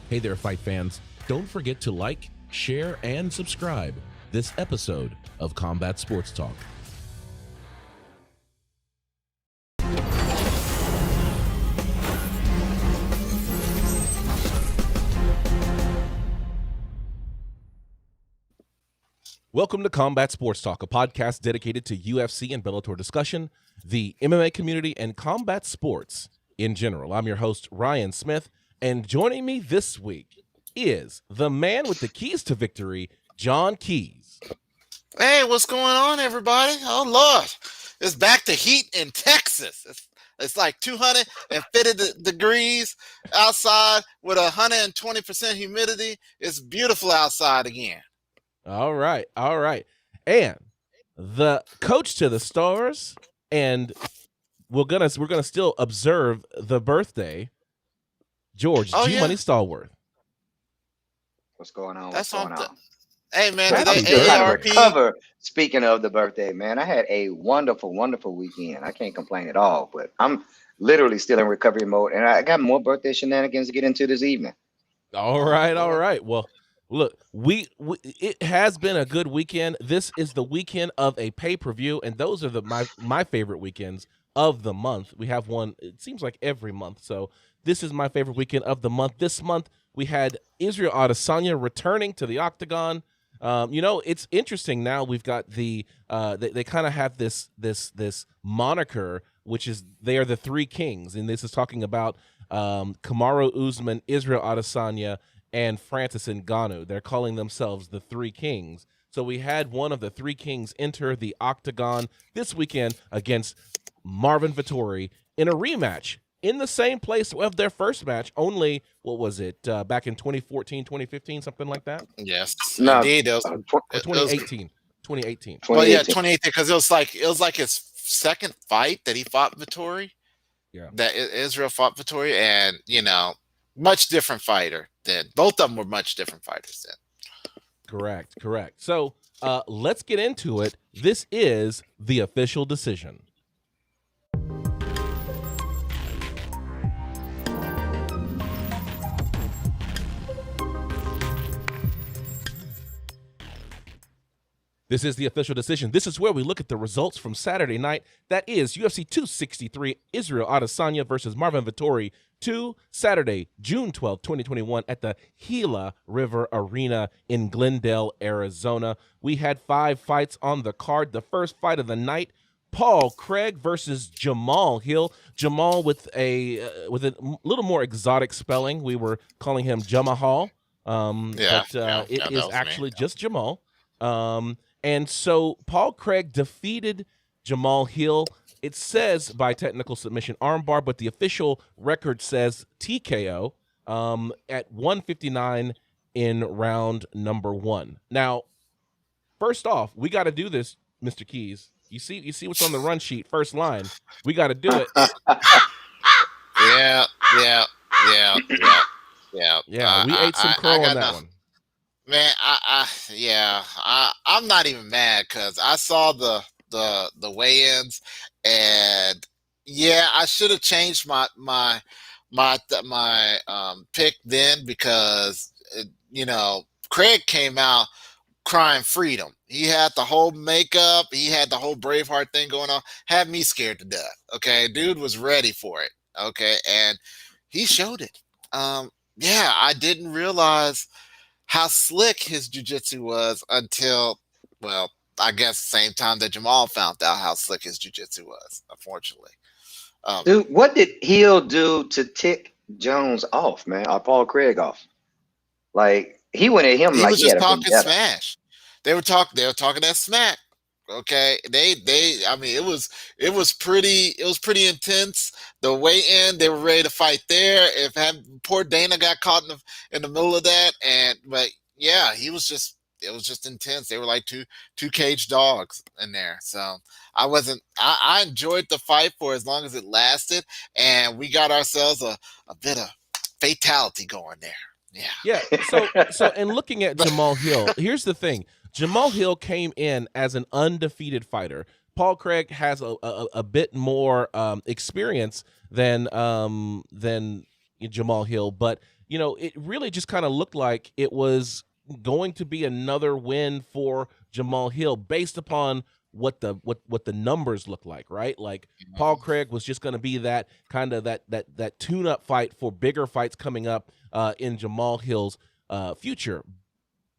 Hey there, fight fans. Don't forget to like, share, and subscribe this episode of Combat Sports Talk. Welcome to Combat Sports Talk, a podcast dedicated to UFC and Bellator discussion, the MMA community, and combat sports in general. I'm your host, Ryan Smith, and joining me this week is the man with the keys to victory, John Keys. Hey, what's going on, everybody? Oh, Lord. It's back to heat in Texas. It's like 250 degrees outside with 120% humidity. It's beautiful outside again. All right. And the coach to the stars, and we're gonna still observe the birthday, George G-Money Stallworth. What's going on? That's What's going on? Hey, man, Happy today AARP. Cover. Speaking of the birthday, man, I had a wonderful, wonderful weekend. I can't complain at all, but I'm literally still in recovery mode, and I got more birthday shenanigans to get into this evening. All right. Well, look, it has been a good weekend. This is the weekend of a pay-per-view, and those are my favorite weekends of the month. We have one, it seems like every month, so this is my favorite weekend of the month. This month, we had Israel Adesanya returning to the octagon. It's interesting now. We've got they kind of have this moniker, which is they are the three kings, and this is talking about Kamaru, Usman, Israel Adesanya, and Francis Ngannou. They're calling themselves the three kings. So we had one of the three kings enter the octagon this weekend against Marvin Vettori in a rematch in the same place of their first match. Only, what was it, back in 2014, 2015, something like that? Yes, No, indeed. 2018. Well, yeah, 2018, because it was like his second fight that he fought Vittori. Yeah, that Israel fought Vittori, and much different fighter then. Both of them were much different fighters then. Correct. So let's get into it. This is the official decision. This is the official decision. This is where we look at the results from Saturday night. That is UFC 263, Israel Adesanya versus Marvin Vettori, 2 Saturday, June 12, 2021, at the Gila River Arena in Glendale, Arizona. We had 5 fights on the card. The first fight of the night, Paul Craig versus Jamal Hill. Jamal with a little more exotic spelling. We were calling him Jamahal, it is actually just Jamal. And so Paul Craig defeated Jamal Hill. It says by technical submission armbar, but the official record says TKO at 159 in round number 1. Now, first off, we got to do this, Mr. Keys. You see what's on the run sheet, first line. We got to do it. Yeah. We ate some crow on that one. Man, I'm not even mad because I saw the weigh-ins, and I should have changed my pick then because Craig came out crying freedom. He had the whole makeup, he had the whole Braveheart thing going on, had me scared to death. Okay, dude was ready for it. Okay, and he showed it. I didn't realize how slick his jiu-jitsu was until, well, I guess the same time that Jamal found out how slick his jiu-jitsu was, unfortunately. Dude, what did Hill do to tick Jones off, man, or Paul Craig off? Like, he went at him he like was he just had a talking vendetta. smash. They were talking that smack. Okay, it was pretty intense. The weigh-in, they were ready to fight there. Poor Dana got caught in the middle of that, but it was just intense. They were like two caged dogs in there. So I enjoyed the fight for as long as it lasted, and we got ourselves a bit of fatality going there. Yeah. So and looking at Jamal Hill, here's the thing. Jamal Hill came in as an undefeated fighter. Paul Craig has a bit more experience than Jamal Hill, but it really just kind of looked like it was going to be another win for Jamal Hill based upon what the numbers look like, right? Like Paul Craig was just going to be that kind of that tune-up fight for bigger fights coming up in Jamal Hill's future.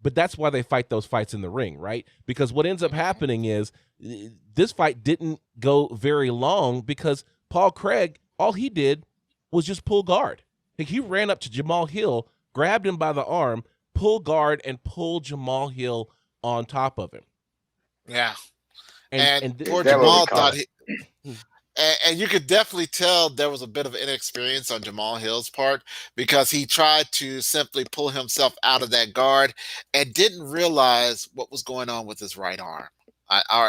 But that's why they fight those fights in the ring, right? Because what ends up happening is this fight didn't go very long because Paul Craig, all he did was just pull guard. Like, he ran up to Jamal Hill, grabbed him by the arm, pull guard, and pulled Jamal Hill on top of him. Yeah. And poor Jamal thought and you could definitely tell there was a bit of inexperience on Jamal Hill's part because he tried to simply pull himself out of that guard and didn't realize what was going on with his right arm.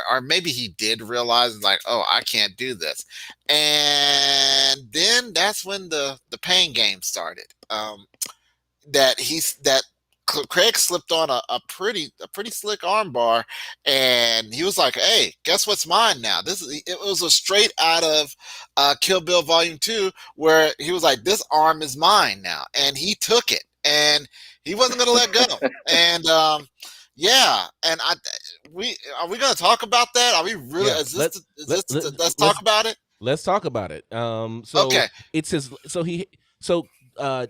Or maybe he did realize, like, oh, I can't do this. And then that's when the pain game started. That Craig slipped on a pretty slick armbar, and he was like, "Hey, guess what's mine now?" It was a straight out of Kill Bill Volume 2, where he was like, "This arm is mine now," and he took it, and he wasn't going to let go. And yeah, and are we going to talk about that? Are we really? Yeah, Let's talk about it. Let's talk about it. Okay. It's his. Paul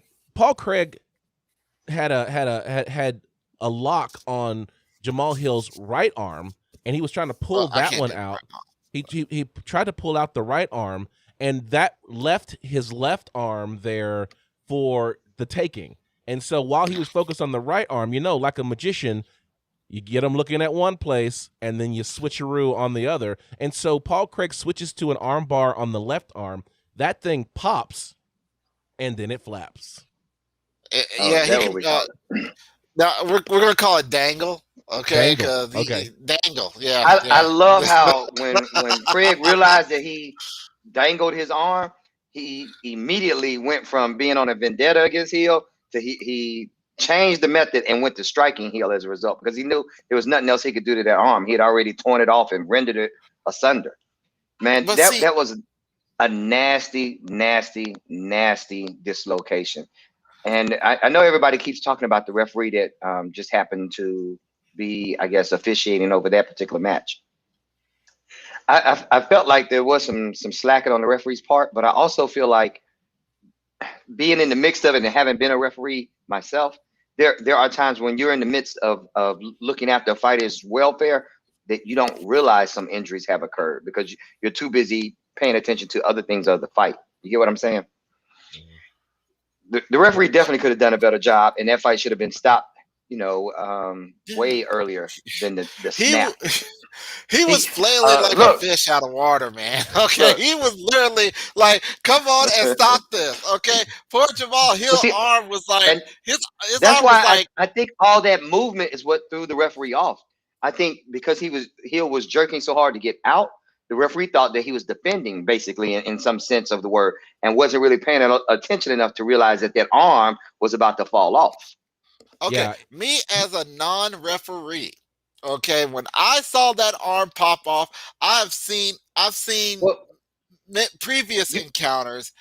Craig had a lock on Jamal Hill's right arm, and he was trying to pull that one out. He tried to pull out the right arm, and that left his left arm there for the taking. And so while he was focused on the right arm, like a magician, you get him looking at one place, and then you switcheroo on the other. And so Paul Craig switches to an arm bar on the left arm. That thing pops, and then it flaps. Yeah, now we're gonna call it dangle, okay? Dangle. Yeah. I love how when Craig realized that he dangled his arm, he immediately went from being on a vendetta against Hill to he changed the method and went to striking Hill as a result, because he knew there was nothing else he could do to that arm. He had already torn it off and rendered it asunder. Man, that was a nasty dislocation. And I know everybody keeps talking about the referee that just happened to be, I guess, officiating over that particular match. I felt like there was some slacking on the referee's part, but I also feel like, being in the mix of it and having been a referee myself, there are times when you're in the midst of looking after a fighter's welfare that you don't realize some injuries have occurred because you're too paying attention to other things of the fight. You get what I'm saying? The referee definitely could have done a better job, and that fight should have been stopped, way earlier than the snap. He was flailing like a fish out of water, man. Okay, he was literally like, "Come on and stop this." Okay, poor Jamal Hill's arm was like his that's arm why was like. I think all that movement is what threw the referee off. I think because Hill was jerking so hard to get out, the referee thought that he was defending, basically, in some sense of the word, and wasn't really paying attention enough to realize that arm was about to fall off. Okay, Yeah. Me as a non-referee, okay, when I saw that arm pop off, I've seen previous encounters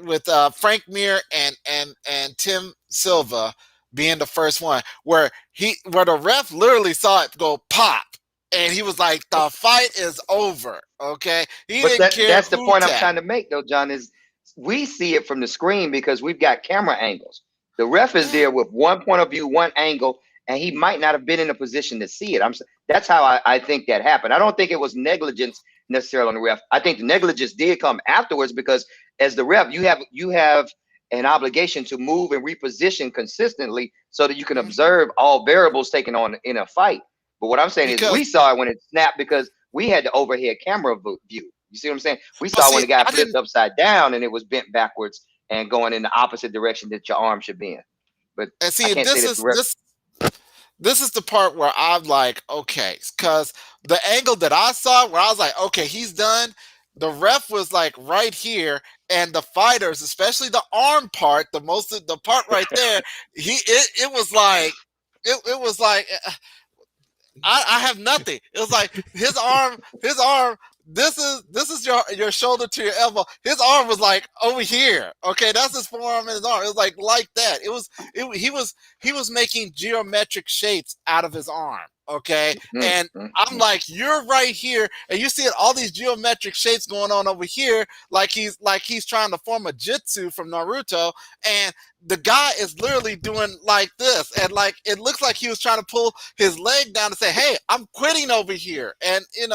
with Frank Mir and Tim Silva being the first one where the ref literally saw it go pop. And he was like, "The fight is over." Okay, that's the point I'm trying to make, though, John. Is we see it from the screen because we've got camera angles. The ref is there with one point of view, one angle, and he might not have been in a position to see it. That's how I think that happened. I don't think it was negligence necessarily on the ref. I think the negligence did come afterwards because as the ref, you have an obligation to move and reposition consistently so that you can observe all variables taken on in a fight. But what I'm saying is we saw it when it snapped because we had the overhead camera view. You see what I'm saying? We saw when the guy flipped upside down and it was bent backwards and going in the opposite direction that your arm should be in. But see, this is the part where I'm like, okay, because the angle that I saw where I was like, okay, he's done. The ref was like right here, and the fighters, especially the arm part, the part right there, it was like. I have nothing. It was like his arm this is your shoulder to your elbow. His arm was like over here. Okay, that's his forearm and his arm. It was like that. He was making geometric shapes out of his arm. Okay, and I'm like, you're right here, and you see all these geometric shapes going on over here, like he's trying to form a jutsu from Naruto, and the guy is literally doing like this, and like it looks like he was trying to pull his leg down to say, "Hey, I'm quitting over here," and it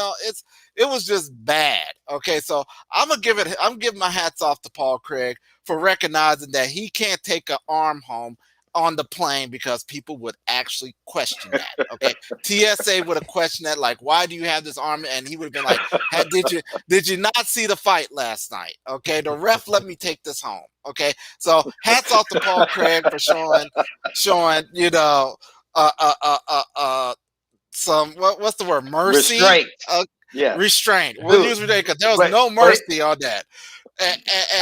was just bad. Okay, so I'm giving my hats off to Paul Craig for recognizing that he can't take an arm home on the plane because people would actually question that. Okay, TSA would have questioned that, like, why do you have this arm? And he would have been like, hey, did you not see the fight last night? Okay, the ref let me take this home. Okay, so hats off to Paul Craig for showing some what's the word, mercy, restraint. Restraint. We'll use restraint because there was no mercy on that. I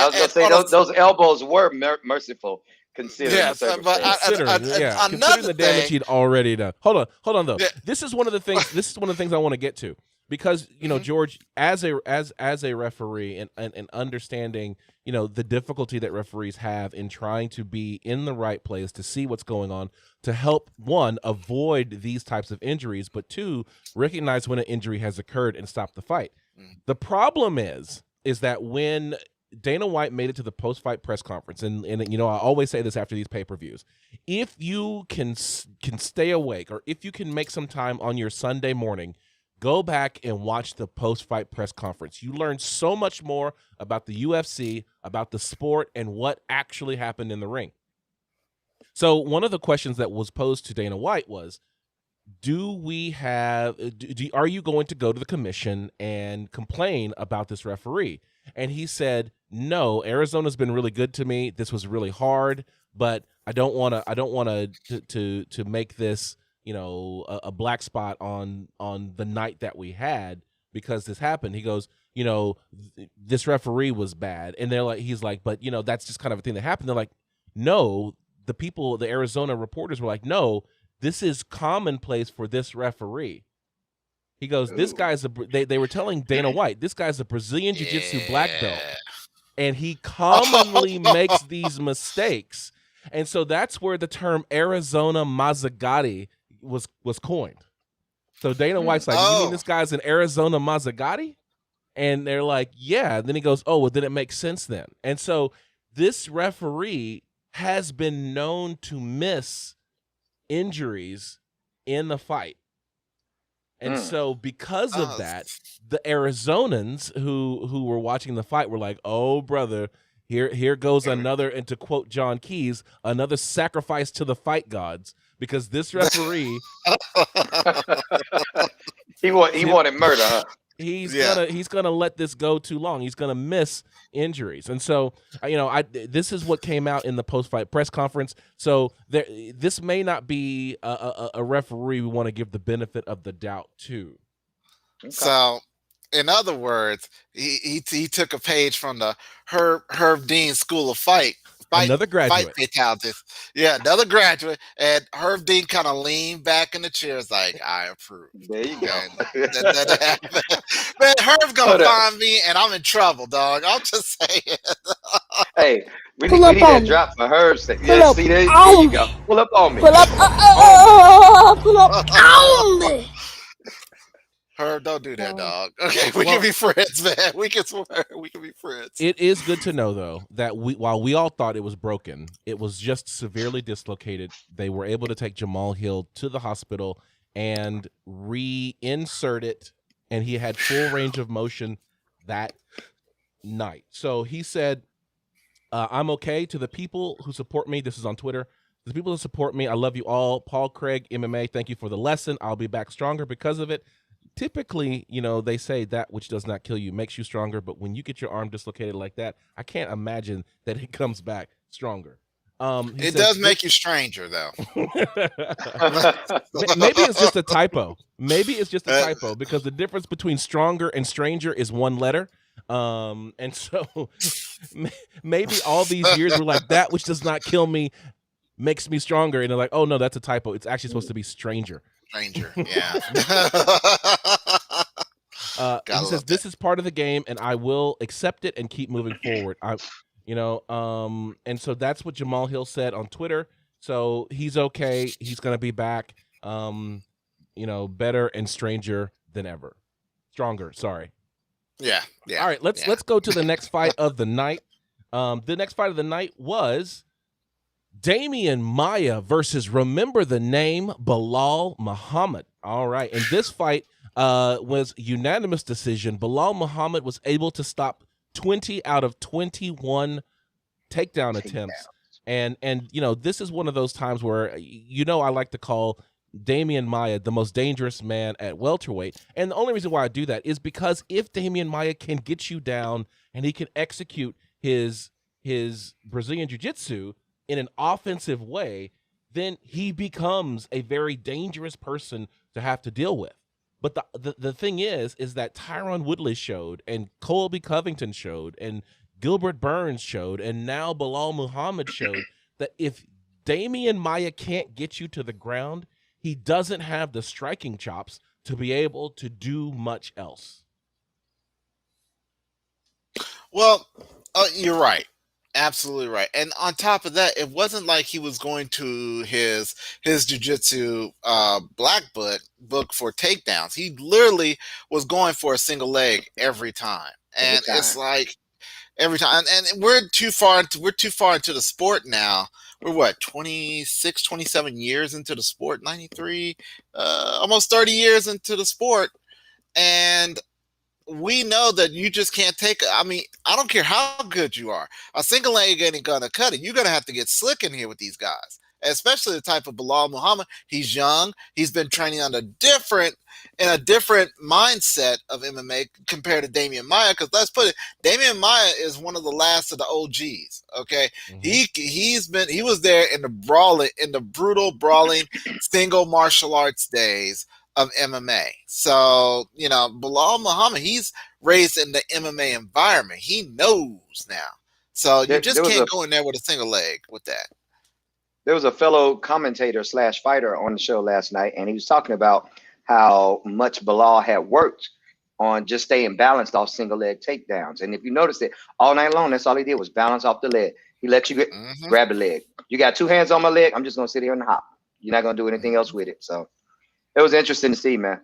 was gonna say those elbows were merciful. Considering considering the damage he'd already done. Hold on though. Yeah. This is one of the things I want to get to, because George, as a referee and understanding the difficulty that referees have in trying to be in the right place to see what's going on, to help, one, avoid these types of injuries, but two, recognize when an injury has occurred and stop the fight. The problem is that when Dana White made it to the post-fight press conference, and I always say this after these pay-per-views, if you can stay awake, or if you can make some time on your Sunday morning, go back and watch the post-fight press conference. You learn so much more about the UFC, about the sport, and what actually happened in the ring. So one of the questions that was posed to Dana White was, are you going to go to the commission and complain about this referee? And he said, no, Arizona's been really good to me. This was really hard, but I don't want to make this, a black spot on the night that we had because this happened. He goes, this referee was bad. And he's like, but that's just kind of a thing that happened. They're like, no, the Arizona reporters were like, no, this is commonplace for this referee. He goes, this guy's they were telling Dana White, this guy's a Brazilian Jiu-Jitsu black belt, and he commonly makes these mistakes. And so that's where the term Arizona Mazzagatti was coined. So Dana White's like, you mean this guy's an Arizona Mazzagatti? And they're like, yeah. And then he goes, oh, well, then it makes sense then. And so this referee has been known to miss injuries in the fight. And so because of that, the Arizonans who were watching the fight were like, oh, brother, here goes another, and to quote John Keyes, another sacrifice to the fight gods, because this referee he wanted murder, huh? He's gonna let this go too long. He's gonna miss injuries, and so this is what came out in the post-fight press conference. So this may not be a referee we want to give the benefit of the doubt to. Okay. So, in other words, he took a page from the Herb Dean School of Fight. Another graduate. Fight fatalities. Yeah, another graduate. And Herb Dean kind of leaned back in the chair, like, I approve. There you go. Man, Herb's going to find me, and I'm in trouble, dog. I'm just saying. Hey, we need that drop for Herb. Yeah, see, there you go. Pull up on me. Pull up on me. Herb, don't do that, dog. Okay, we can be friends, man. We can be friends. It is good to know, though, that while we all thought it was broken, it was just severely dislocated. They were able to take Jamal Hill to the hospital and reinsert it, and he had full range of motion that night. So he said, I'm okay. To the people who support me, this is on Twitter, the people who support me, I love you all. Paul Craig, MMA, thank you for the lesson. I'll be back stronger because of it. Typically, they say that which does not kill you makes you stronger, but when you get your arm dislocated like that, I can't imagine that it comes back stronger. It does make you stranger, though. Maybe it's just a typo. Maybe it's just a typo, because the difference between stronger and stranger is one letter. And so maybe all these years we're like, that which does not kill me makes me stronger. And they're like, oh, no, that's a typo. It's actually supposed to be stranger. Yeah. He says this is part of the game, and I will accept it and keep moving forward. And so that's what Jamal Hill said on Twitter. So he's okay. He's gonna be back. Better and stronger than ever. Stronger. Sorry. Yeah. All right. Let's go to the next fight of the night. The next fight of the night was Damian Maia versus, remember the name, Belal Muhammad. All right. And this fight was unanimous decision. Belal Muhammad was able to stop 20 out of 21 takedown attempts. And this is one of those times where, I like to call Damian Maia the most dangerous man at welterweight. And the only reason why I do that is because if Damian Maia can get you down and he can execute his Brazilian Jiu-Jitsu in an offensive way, then he becomes a very dangerous person to have to deal with. But the thing is that Tyron Woodley showed, and Colby Covington showed, and Gilbert Burns showed, and now Belal Muhammad showed that if Damian Maia can't get you to the ground, he doesn't have the striking chops to be able to do much else. Well, you're right. Absolutely right. And on top of that, it wasn't like he was going to his jiu-jitsu black book for takedowns. He literally was going for a single leg every time. And it's like every time. And we're too far into the sport now. We're what, 26, 27 years into the sport, 93, almost 30 years into the sport. And we know that you just can't take, I don't care how good you are. A single leg ain't going to cut it. You're going to have to get slick in here with these guys, especially the type of Belal Muhammad. He's young. He's been training in a different mindset of MMA compared to Damian Maia. Because let's put it, Damian Maia is one of the last of the OGs. Okay, he was there in the brutal brawling single martial arts days of MMA. So, Belal Muhammad, he's raised in the MMA environment. He knows now. So you just can't go in there with a single leg with that. There was a fellow commentator / fighter on the show last night, and he was talking about how much Belal had worked on just staying balanced off single leg takedowns. And if you notice it, all night long, that's all he did was balance off the leg. He lets you grab the leg. You got two hands on my leg, I'm just going to sit here and hop. You're not going to do anything else with it. So it was interesting to see, man.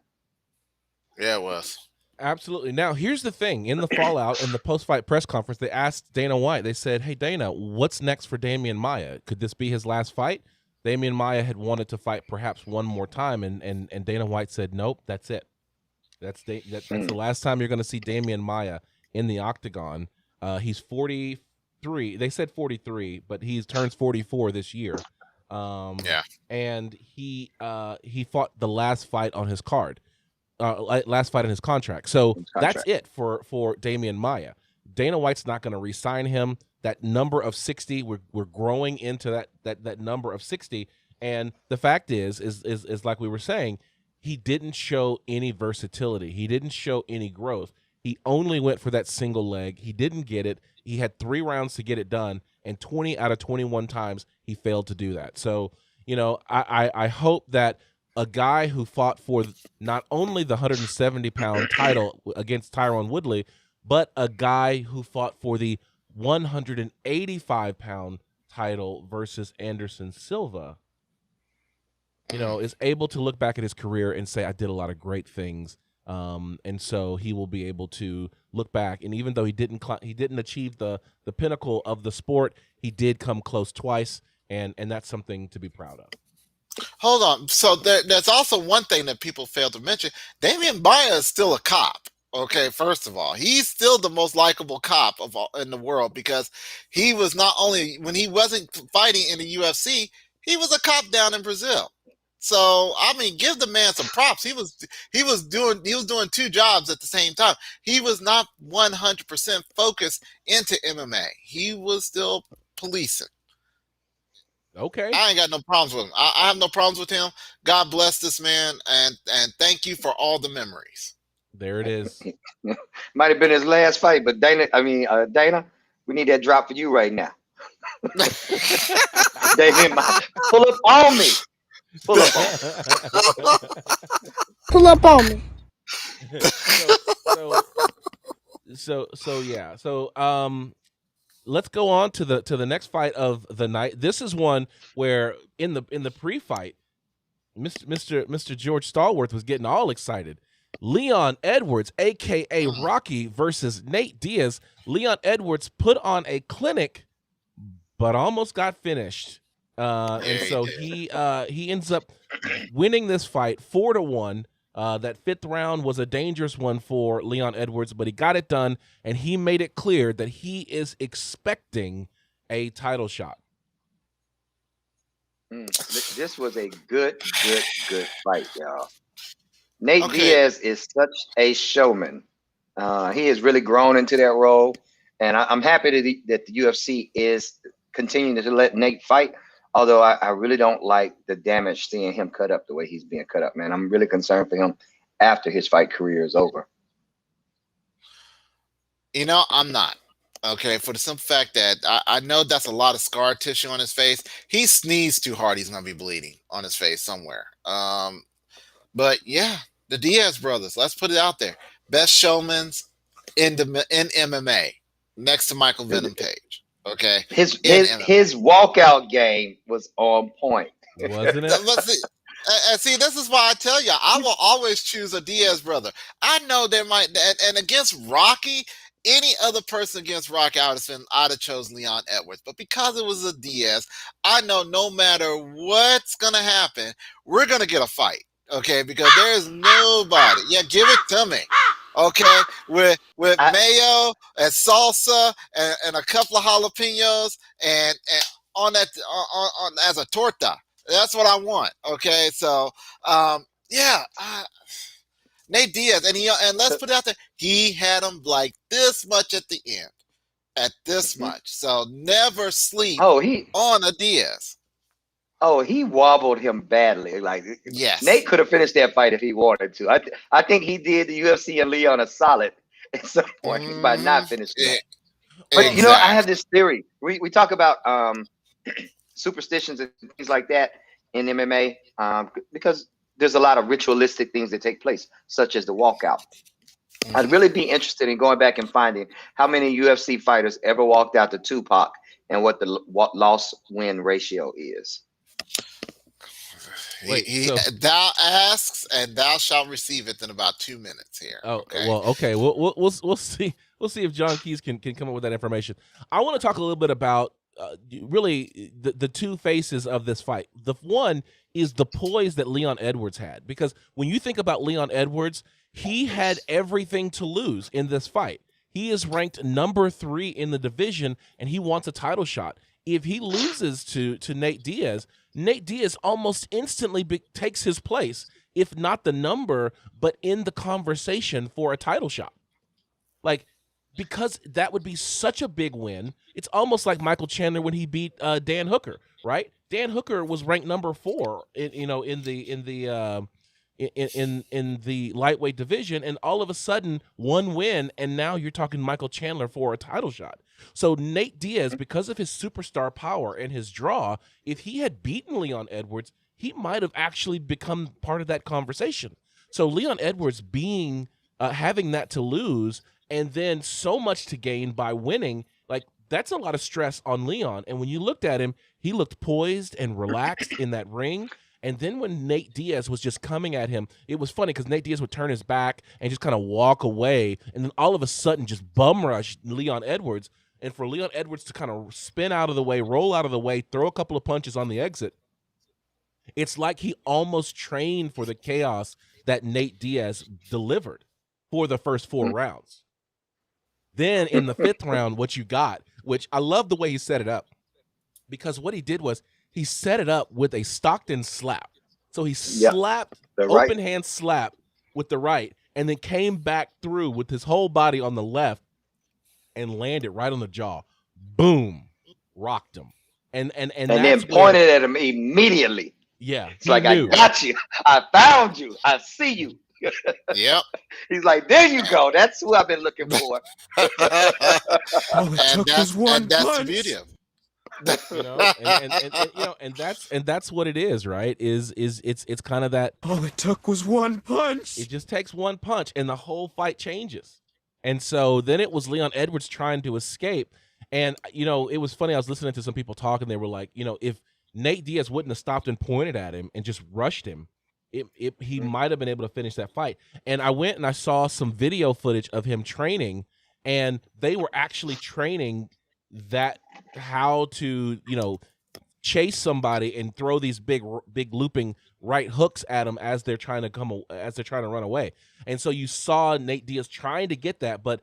Yeah, it was. Absolutely. Now, here's the thing. In the fallout, in the post-fight press conference, they asked Dana White, they said, hey, Dana, what's next for Damian Maia? Could this be his last fight? Damian Maia had wanted to fight perhaps one more time, and Dana White said, nope, that's it. That's the last time you're going to see Damian Maia in the octagon. He's 43. They said 43, but he turns 44 this year. And he fought the last fight on his card, last fight in his contract. So that's it for Damian Maia. Dana White's not going to re-sign him. That number of 60, we're growing into that number of 60. And the fact is like we were saying, he didn't show any versatility. He didn't show any growth. He only went for that single leg. He didn't get it. He had 3 rounds to get it done, and 20 out of 21 times he failed to do that. So, I hope that a guy who fought for not only the 170-pound title against Tyron Woodley, but a guy who fought for the 185-pound title versus Anderson Silva, is able to look back at his career and say, I did a lot of great things. And so he will be able to look back. And even though he didn't achieve the pinnacle of the sport, he did come close twice. And that's something to be proud of. Hold on. So there's also one thing that people fail to mention. Damian Maia is still a cop. Okay, first of all, he's still the most likable cop in the world, because he was not only, when he wasn't fighting in the UFC, he was a cop down in Brazil. So, give the man some props. He was doing 2 jobs at the same time. He was not 100% focused into MMA. He was still policing. Okay. I ain't got no problems with him. I have no problems with him. God bless this man, and thank you for all the memories. There it is. Might have been his last fight, but Dana, we need that drop for you right now. Damian, pull up on me. Pull up on me. So yeah. So let's go on to the next fight of the night. This is one where in the pre-fight, Mr. George Stallworth was getting all excited. Leon Edwards, aka Rocky, versus Nate Diaz. Leon Edwards put on a clinic, but almost got finished. And so he ends up winning this fight 4-1. That fifth round was a dangerous one for Leon Edwards, but he got it done, and he made it clear that he is expecting a title shot. This was a good fight, y'all. Nate Diaz is such a showman. He has really grown into that role, and I'm happy that the UFC is continuing to let Nate fight. Although I really don't like the damage seeing him cut up the way he's being cut up, man. I'm really concerned for him after his fight career is over. I'm not. Okay, for the simple fact that I know that's a lot of scar tissue on his face. He sneezed too hard, he's going to be bleeding on his face somewhere. But yeah, the Diaz brothers, let's put it out there. Best showmans in MMA, next to Michael Venom Page. Okay, his walkout game was on point, wasn't it? See, this is why I tell you, I will always choose a Diaz brother. I know there might, and against Rocky, any other person against Rocky, I'd have chosen Leon Edwards. But because it was a Diaz, I know no matter what's gonna happen, we're gonna get a fight. Okay, because there's nobody. Yeah, give it to me. Okay, with mayo and salsa and a couple of jalapenos and on that on as a torta. That's what I want. Okay, so Nate Diaz and let's put it out there. He had him like this much at the end, at this much. So never sleep on a Diaz. Oh, he wobbled him badly. Like, yes, Nate could have finished that fight if he wanted to. I think he did the UFC and Leon a solid at some point by not finishing it. But exactly. I have this theory. We talk about superstitions and things like that in MMA because there's a lot of ritualistic things that take place, such as the walkout. I'd really be interested in going back and finding how many UFC fighters ever walked out to Tupac and what the loss-win ratio is. Thou asks and thou shalt receive it in about 2 minutes here. Oh, okay. Well, okay. We'll see. We'll see if John Keys can come up with that information. I want to talk a little bit about really the two faces of this fight. The one is the poise that Leon Edwards had, because when you think about Leon Edwards, he had everything to lose in this fight. He is ranked number 3 in the division, and he wants a title shot. If he loses to Nate Diaz almost instantly takes his place, if not the number, but in the conversation for a title shot. Like, because that would be such a big win. It's almost like Michael Chandler when he beat Dan Hooker, right? Dan Hooker was ranked number 4 in the lightweight division, and all of a sudden one win, and now you're talking Michael Chandler for a title shot. So Nate Diaz, because of his superstar power and his draw, if he had beaten Leon Edwards, he might have actually become part of that conversation. So Leon Edwards having that to lose and then so much to gain by winning, like, that's a lot of stress on Leon. And when you looked at him, he looked poised and relaxed in that ring. And then when Nate Diaz was just coming at him, it was funny because Nate Diaz would turn his back and just kind of walk away, and then all of a sudden just bum rush Leon Edwards. And for Leon Edwards to kind of spin out of the way, roll out of the way, throw a couple of punches on the exit, it's like he almost trained for the chaos that Nate Diaz delivered for the first 4 rounds. Then in the 5th round, what you got, which I love the way he set it up, because what he did was he set it up with a Stockton slap. So he slapped, open hand slap with the right, and then came back through with his whole body on the left and landed right on the jaw. Boom. Rocked him. And then pointed at him immediately. Yeah. It's like, knew. I got you. I found you. I see you. Yep. He's like, there you go. That's who I've been looking for. And that's the beauty of it. You know, and you know, and that's what it is, right? It's kind of that. All it took was one punch. It just takes one punch, and the whole fight changes. And so then it was Leon Edwards trying to escape. And you know, it was funny. I was listening to some people talk, and they were like, you know, if Nate Diaz wouldn't have stopped and pointed at him and just rushed him, he might have been able to finish that fight. And I went and I saw some video footage of him training, and they were actually training that how to, you know, chase somebody and throw these big looping right hooks at them as they're trying to run away. And so you saw Nate Diaz trying to get that, but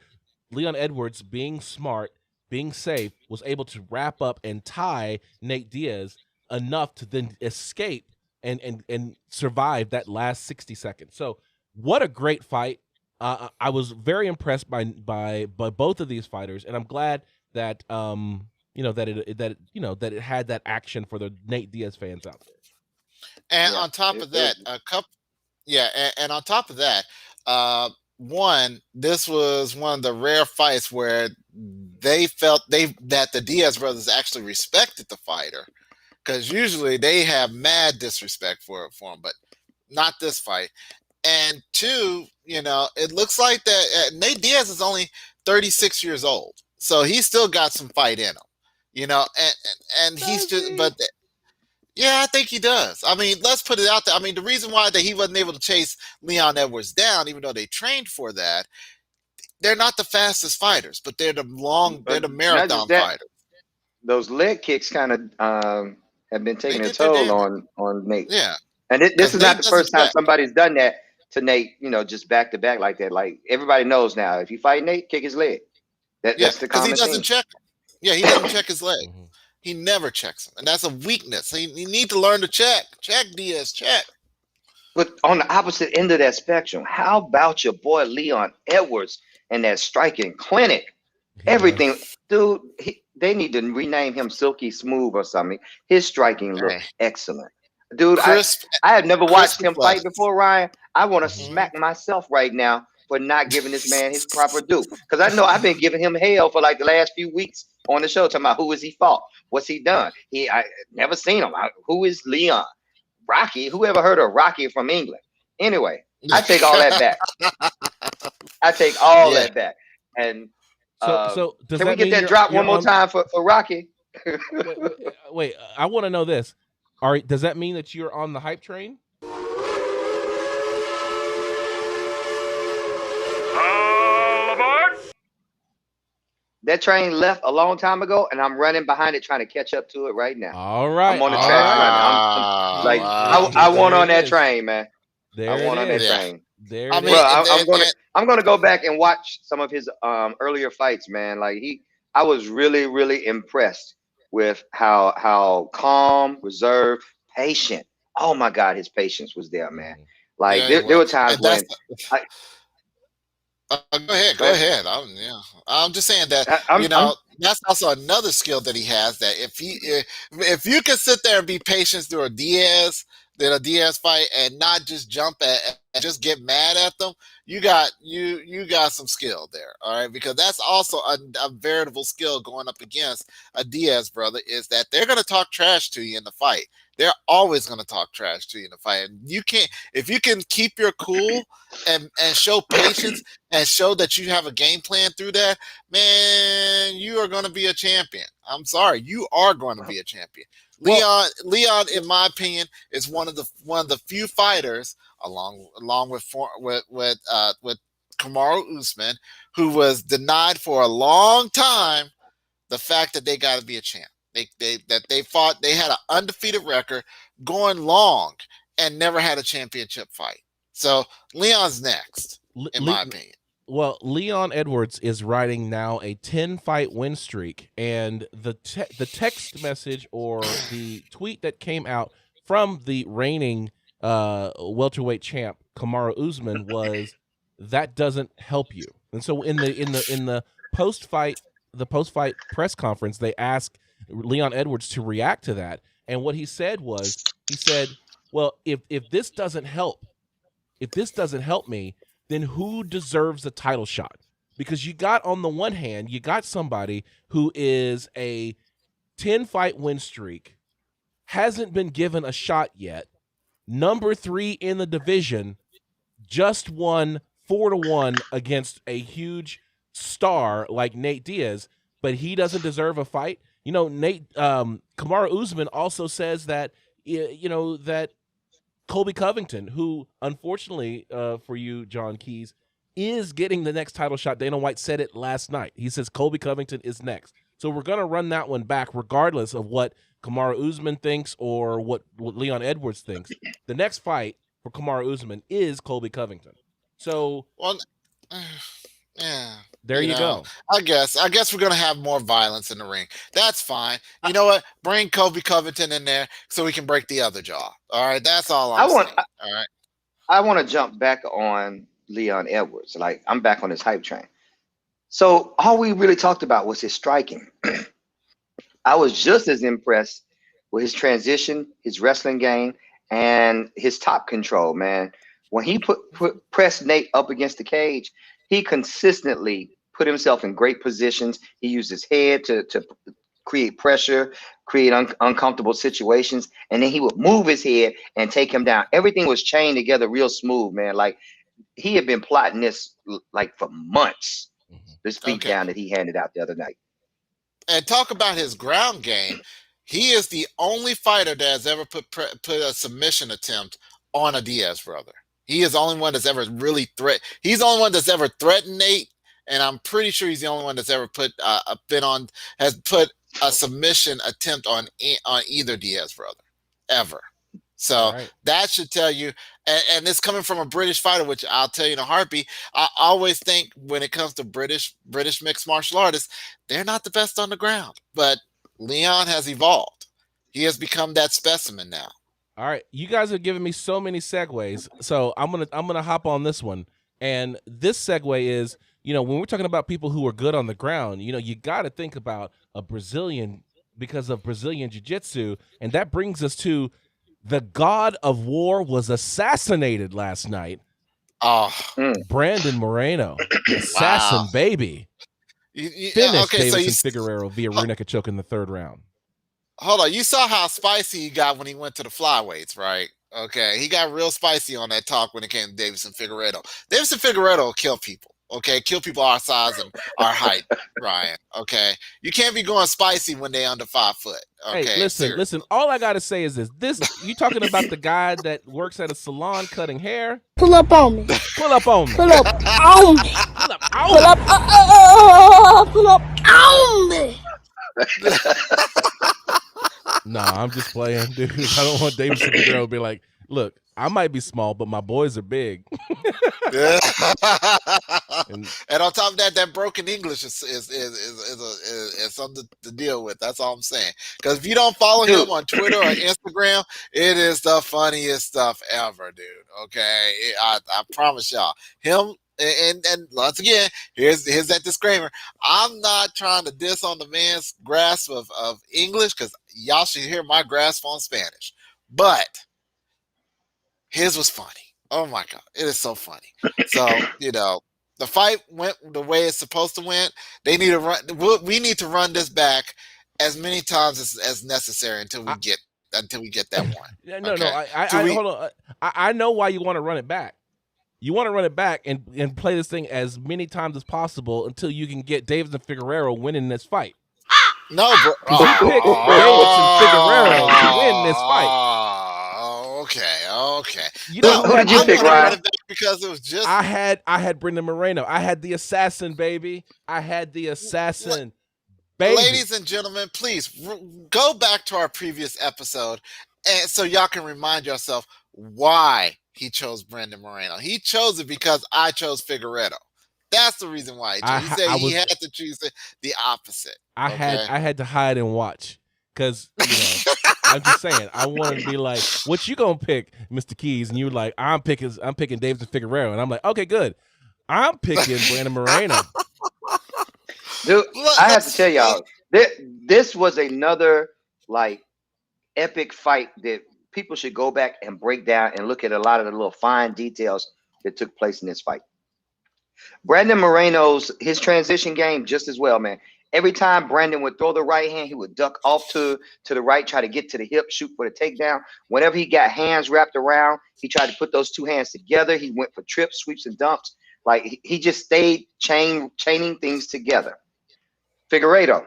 Leon Edwards, being smart, being safe, was able to wrap up and tie Nate Diaz enough to then escape and survive that last 60 seconds. So what a great fight. I was very impressed by both of these fighters, and I'm glad that that it had that action for the Nate Diaz fans out there. And on top of that, and on top of that, this was one of the rare fights where they felt that the Diaz brothers actually respected the fighter, because usually they have mad disrespect for him, but not this fight. And two, you know, it looks like that Nate Diaz is only 36 years old, so he's still got some fight in him, you know, and he's just, but yeah, I think he does. I mean, let's put it out there. I mean, the reason why that he wasn't able to chase Leon Edwards down, even though they trained for that, they're not the fastest fighters, but they're the marathon fighters. Those leg kicks kind of have been taking a toll on Nate. Yeah. And this is not the first time somebody's done that to Nate, you know, just back to back like that. Like, everybody knows now, if you fight Nate, kick his leg. That's the common thing. Because he doesn't check him. Yeah, he doesn't check his leg. He never checks him, and that's a weakness. So you need to learn to check. Check, Diaz, check. But on the opposite end of that spectrum, how about your boy Leon Edwards and that striking clinic? Everything, dude, they need to rename him Silky Smooth or something. His striking looked excellent. Dude, I have never watched him fight before, Ryan. I want to smack myself right now for not giving this man his proper due. Because I know I've been giving him hell for like the last few weeks on the show, talking about who has he fought? What's he done? I never seen him. Who is Leon? Rocky? Who ever heard of Rocky from England? Anyway, I take all that back. I take all that back. And so can we get that drop one more time for Rocky? wait, I want to know this. All right, does that mean that you're on the hype train? That train left a long time ago, and I'm running behind it, trying to catch up to it right now. All right, I'm on the track. I want on that train, man. I want on that train. There, I'm gonna go back and watch some of his earlier fights, man. Like I was really, really impressed with how calm, reserved, patient. Oh my God, his patience was there, man. Like there were times when. Go ahead. I'm just saying that that's also another skill that he has. That if you can sit there and be patient through a Diaz fight and not just jump and just get mad at them, you got some skill there. All right, because that's also a veritable skill going up against a Diaz brother, is that they're going to talk trash to you in the fight. They're always going to talk trash to you in the fight. And if you can keep your cool and show patience and show that you have a game plan through that, man, you are going to be a champion. I'm sorry, you are going to be a champion. Leon, in my opinion, is one of the few fighters, along with Kamaru Usman, who was denied for a long time the fact that they got to be a champ. They had an undefeated record going long and never had a championship fight. So Leon's next, in my opinion. Well, Leon Edwards is riding now a 10-fight win streak, and the text message or the tweet that came out from the reigning welterweight champ Kamaru Usman was, "That doesn't help you." And so in the post-fight press conference, they asked Leon Edwards to react to that, and what he said was, well, if this doesn't help me, then who deserves a title shot? Because you got, on the one hand, you got somebody who is a 10-fight win streak, hasn't been given a shot yet, number 3 in the division, just won 4-1 against a huge star like Nate Diaz, but he doesn't deserve a fight. You know, Kamaru Usman also says that, you know, that Colby Covington, who unfortunately for you, John Keys, is getting the next title shot. Dana White said it last night. He says Colby Covington is next. So we're going to run that one back regardless of what Kamaru Usman thinks or what Leon Edwards thinks. The next fight for Kamaru Usman is Colby Covington. So, well, yeah. There you go. I guess we're gonna have more violence in the ring. That's fine. You know what? Bring Colby Covington in there so we can break the other jaw. All right, that's all I'm saying. All right. I want to jump back on Leon Edwards. Like, I'm back on his hype train. So all we really talked about was his striking. I was just as impressed with his transition, his wrestling game, and his top control, man. When he pressed Nate up against the cage, he consistently put himself in great positions. He used his head to create pressure, create uncomfortable situations, and then he would move his head and take him down. Everything was chained together real smooth, man. Like, he had been plotting this like for months. This beatdown that he handed out the other night. And talk about his ground game. He is the only fighter that has ever put a submission attempt on a Diaz brother. He is the only one that's ever really He's the only one that's ever threatened Nate, and I'm pretty sure he's the only one that's ever has put a submission attempt on either Diaz brother ever. So that should tell you, and it's coming from a British fighter, which I'll tell you in a heartbeat. I always think when it comes to British mixed martial artists, they're not the best on the ground. But Leon has evolved. He has become that specimen now. All right, you guys are giving me so many segues, so I'm gonna hop on this one. And this segue is, you know, when we're talking about people who are good on the ground, you know, you got to think about a Brazilian because of Brazilian jiu-jitsu, and that brings us to the God of War was assassinated last night. Brandon Moreno, the assassin baby, finished Davison Figuerrero via rear naked choke in the 3rd round. Hold on, you saw how spicy he got when he went to the flyweights, right? Okay, he got real spicy on that talk when it came to Davison Figueroa. Davison Figueroa will kill people. Okay, kill people our size and our height, Ryan. Okay, you can't be going spicy when they under 5 foot. Okay, hey, listen. All I gotta say is this: you talking about the guy that works at a salon cutting hair? Pull up on me. Pull up on me. Pull up on me. Pull up on me. Pull up on me. Nah, I'm just playing, dude. I don't want Davison Figueroa to be like, look, I might be small, but my boys are big. And on top of that, that broken English is something to deal with. That's all I'm saying. Because if you don't follow him on Twitter or Instagram, it is the funniest stuff ever, dude. Okay, I promise y'all. Him. And once again, here's that disclaimer. I'm not trying to diss on the man's grasp of English, because y'all should hear my grasp on Spanish. But his was funny. Oh my God, it is so funny. So, you know, the fight went the way it's supposed to went. They need to run. We need to run this back as many times as necessary until we get that one. No, hold on. I know why you want to run it back. You want to run it back and play this thing as many times as possible until you can get Davison Figueroa winning this fight. No, bro. You picked Davison Figueroa to win this fight. Okay. You know, who did you pick, Ryan? Because it was just I had Brendan Moreno. I had the assassin, baby. Baby. Ladies and gentlemen, please go back to our previous episode, and so y'all can remind yourself why he chose Brandon Moreno. He chose it because I chose Figueredo. That's the reason why he chose. He said he had to choose the opposite. I had to hide and watch because, you know, I'm just saying, I wanted to be like, what you gonna pick, Mr. Keys? And you were like, I'm picking Davison Figueroa. And I'm like, okay, good. I'm picking Brandon Moreno. Dude, I have to tell y'all, this was another like epic fight that people should go back and break down and look at a lot of the little fine details that took place in this fight. Brandon Moreno's his transition game just as well, man. Every time Brandon would throw the right hand, he would duck off to the right, try to get to the hip, shoot for the takedown. Whenever he got hands wrapped around, he tried to put those two hands together. He went for trips, sweeps, and dumps. Like he just stayed chaining things together. Figueroa,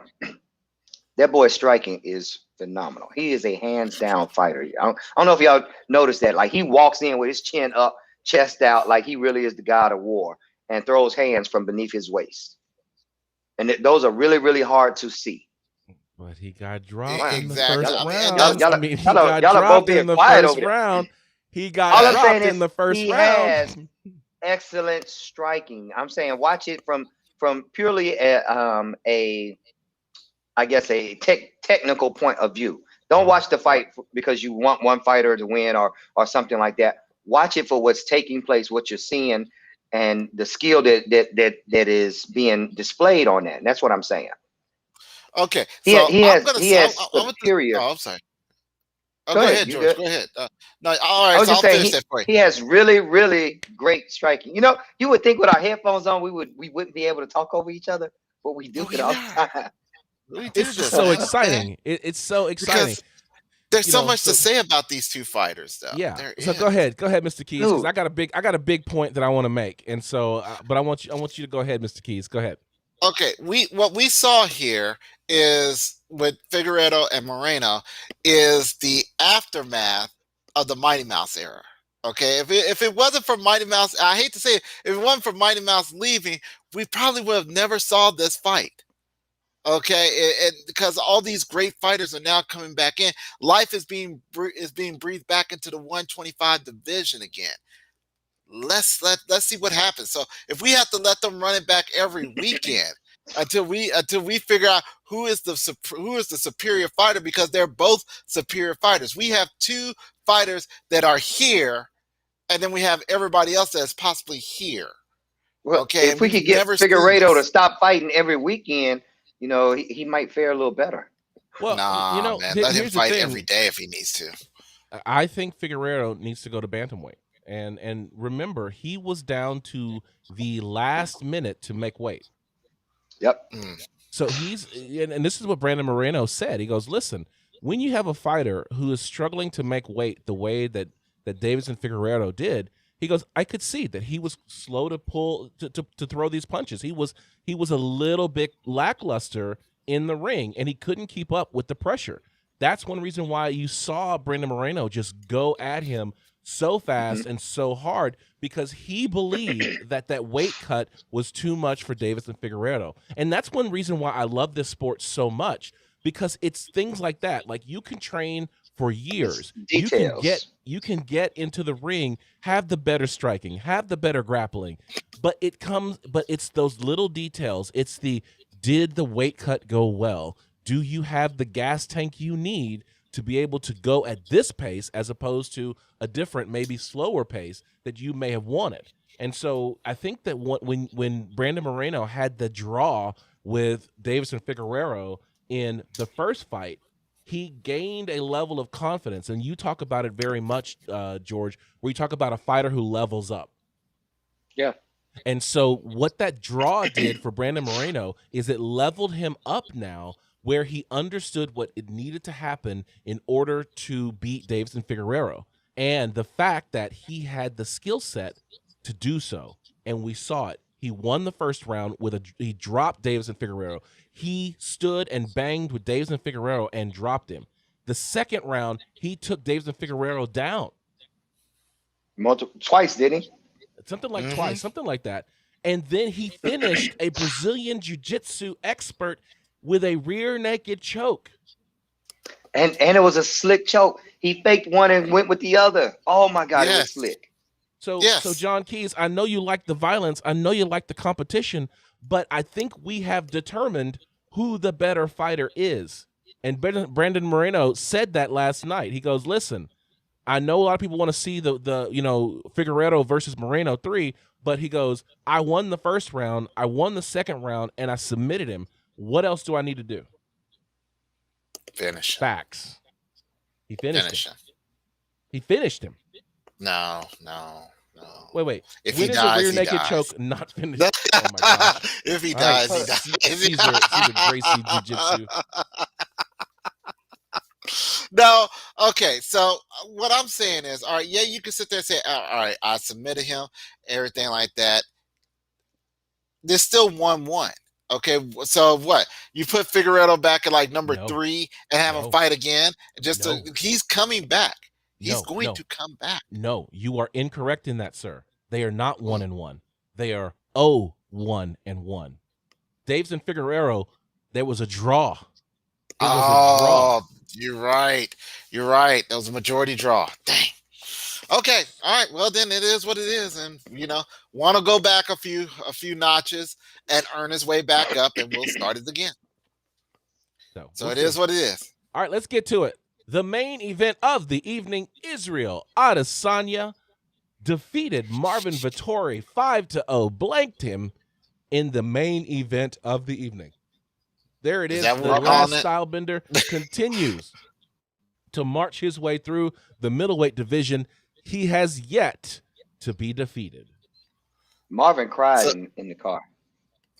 that boy's striking is phenomenal. He is a hands down fighter. I don't know if y'all noticed that. Like he walks in with his chin up, chest out, like he really is the god of war, and throws hands from beneath his waist. And those are really, really hard to see. But he got dropped in the Exactly. first round. Y'all He got are dropped both being in the quiet first over there. round. He got All I'm dropped saying in is the first he round. has excellent striking. I'm saying watch it from purely a technical point of view. Don't watch the fight because you want one fighter to win or something like that. Watch it for what's taking place, what you're seeing, and the skill that is being displayed on that. And that's what I'm saying. Okay, He has superior. I'm sorry. Oh, go ahead, George. Go ahead. No, all right. I was So just I'll saying finish that for you. he has really, really great striking. You know, you would think with our headphones on, we wouldn't be able to talk over each other, but we do it all the time. It's just so exciting. It's so exciting. Because there's so much to say about these two fighters, though. Yeah. So go ahead, Mr. Keys, because I got a big point that I want to make, and so, but I want you to go ahead, Mr. Keys. Go ahead. Okay, what we saw here is with Figuerero and Moreno is the aftermath of the Mighty Mouse era. Okay, if it wasn't for Mighty Mouse, I hate to say it, if it wasn't for Mighty Mouse leaving, we probably would have never saw this fight. Okay, and because all these great fighters are now coming back in, life is being breathed back into the 125 division again. Let's see what happens. So if we have to let them run it back every weekend until we figure out who is the superior fighter, because they're both superior fighters. We have two fighters that are here, and then we have everybody else that's possibly here. Well, okay, if we could get Figueroa to stop fighting every weekend, you know, he might fare a little better. Well, nah, man, let him fight every day if he needs to. I think Figuerero needs to go to bantamweight. And remember, he was down to the last minute to make weight. Yep. So and this is what Brandon Moreno said. He goes, listen, when you have a fighter who is struggling to make weight the way that Davis and Figueroa did, he goes, I could see that he was slow to pull to throw these punches. He was a little bit lackluster in the ring, and he couldn't keep up with the pressure. That's one reason why you saw Brandon Moreno just go at him so fast and so hard, because he believed that weight cut was too much for Davis and Figueroa. And that's one reason why I love this sport so much, because it's things like that. Like, you can train for years. Details. You can get into the ring, have the better striking, have the better grappling, but it's those little details. It's did the weight cut go well? Do you have the gas tank you need to be able to go at this pace as opposed to a different, maybe slower pace that you may have wanted? And so I think that when Brandon Moreno had the draw with Davis and Figueroa in the first fight, he gained a level of confidence. And you talk about it very much, George, where you talk about a fighter who levels up. Yeah. And so what that draw did for Brandon Moreno is it leveled him up now, where he understood what it needed to happen in order to beat Davis and Figueroa, and the fact that he had the skill set to do so. And we saw it. He won the first round he dropped Davis and Figueroa. He stood and banged with Davis and Figueroa and dropped him. The second round, he took Davis and Figueroa down. Twice, didn't he? Something like twice, something like that. And then he finished a Brazilian jiu-jitsu expert with a rear naked choke. And it was a slick choke. He faked one and went with the other. Oh my God, it was slick. So John Keys, I know you like the violence. I know you like the competition, but I think we have determined who the better fighter is. And Brandon Moreno said that last night. He goes, listen, I know a lot of people want to see the Figueroa versus Moreno 3, but he goes, I won the first round, I won the second round, and I submitted him. What else do I need to do? Finish. Facts. He finished him. He finished him. No. No. Wait. If When he is dies, a rear he naked dies. choke not finished? Oh my gosh. If he All right. dies, he dies. Caesar Gracie Jiu-Jitsu. No, okay. So what I'm saying is, all right, yeah, you can sit there and say, all right, I submitted him, everything like that. There's still 1-1. Okay, so what? You put Figueroa back at like number No. 3 and have him No. fight again? No. He's coming back. He's No. going to come back. No, you are incorrect in that, sir. They are not 1-1. They are 0-1-1. Daves and Figuerrero, there was a draw. It was a draw. You're right. You're right. That was a majority draw. Dang. Okay. All right. Well, then it is what it is, and want to go back a few notches and earn his way back up, and we'll start it again. So it is what it is. All right, let's get to it. The main event of the evening: Israel Adesanya defeated Marvin Vettori 5-0, blanked him in the main event of the evening. There it is. The last style bender continues to march his way through the middleweight division. He has yet to be defeated. Marvin cried in the car.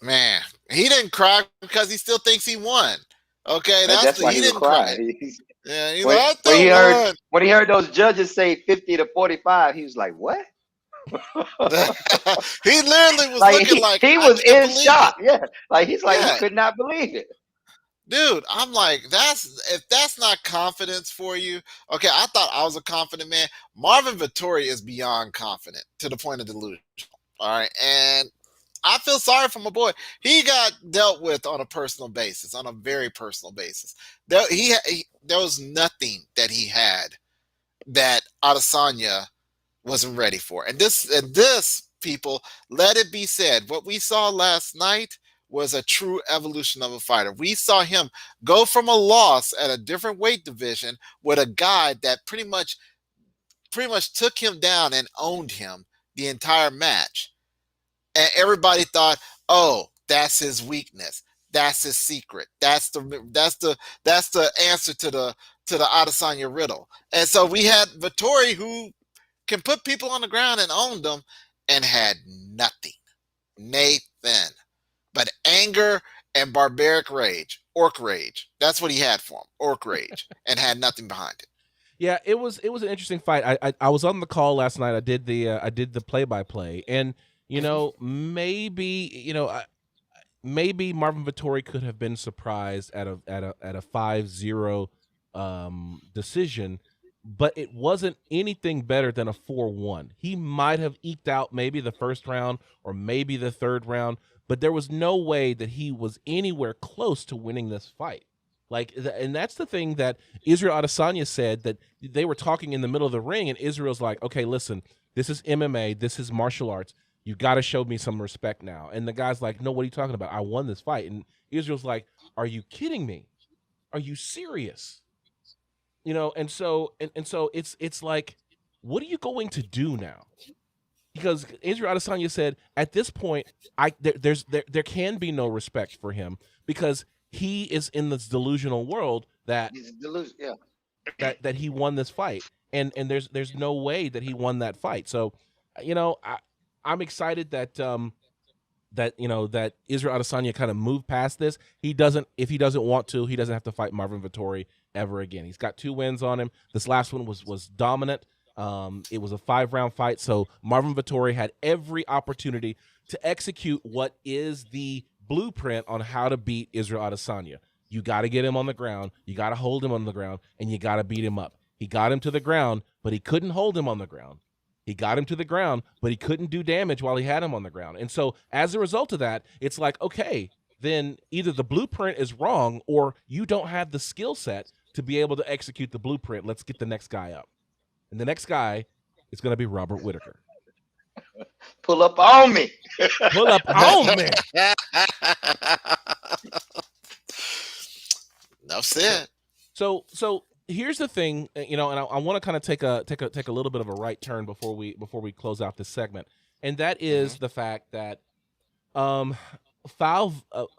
Man, he didn't cry because he still thinks he won. Okay, that's why he didn't cry. Yeah, when he heard those judges say 50-45, he was like, "What?" He literally was looking like he was in shock. Yeah, like he's like he could not believe it. Dude, I'm like, if that's not confidence for you, okay, I thought I was a confident man. Marvin Vittori is beyond confident to the point of delusion. All right. And I feel sorry for my boy. He got dealt with on a personal basis, on a very personal basis. There was nothing that he had that Adesanya wasn't ready for. And this, people, let it be said, what we saw last night was a true evolution of a fighter. We saw him go from a loss at a different weight division with a guy that pretty much took him down and owned him the entire match. And everybody thought, oh, that's his weakness. That's his secret. That's the answer to the Adesanya riddle. And so we had Vettori, who can put people on the ground and own them, and had nothing. Nathan. But anger and barbaric rage, orc rage. That's what he had for him, orc rage, and had nothing behind it. Yeah, it was an interesting fight. I was on the call last night. I did the play-by-play, and maybe Marvin Vettori could have been surprised at a 5-0 decision, but it wasn't anything better than a 4-1. He might have eked out maybe the first round or maybe the third round, but there was no way that he was anywhere close to winning this fight. And that's the thing that Israel Adesanya said, that they were talking in the middle of the ring, and Israel's like, okay, listen, this is MMA, this is martial arts. You got to show me some respect now. And the guy's like, no, what are you talking about? I won this fight. And Israel's like, are you kidding me? Are you serious? And so it's like, what are you going to do now? Because Israel Adesanya said, at this point, there can be no respect for him because he is in this delusional world that that he won this fight, and there's no way that he won that fight. So, I'm excited that that Israel Adesanya kind of moved past this. If he doesn't want to, he doesn't have to fight Marvin Vettori ever again. He's got 2 wins on him. This last one was dominant. It was a 5-round fight, so Marvin Vettori had every opportunity to execute what is the blueprint on how to beat Israel Adesanya. You got to get him on the ground, you got to hold him on the ground, and you got to beat him up. He got him to the ground, but he couldn't hold him on the ground. He got him to the ground, but he couldn't do damage while he had him on the ground. And so as a result of that, it's like, okay, then either the blueprint is wrong or you don't have the skill set to be able to execute the blueprint. Let's get the next guy up. And the next guy is going to be Robert Whittaker. Pull up on me. Pull up on me. Enough said. So here's the thing, and I want to kind of take a little bit of a right turn before we close out this segment, and that is the fact that I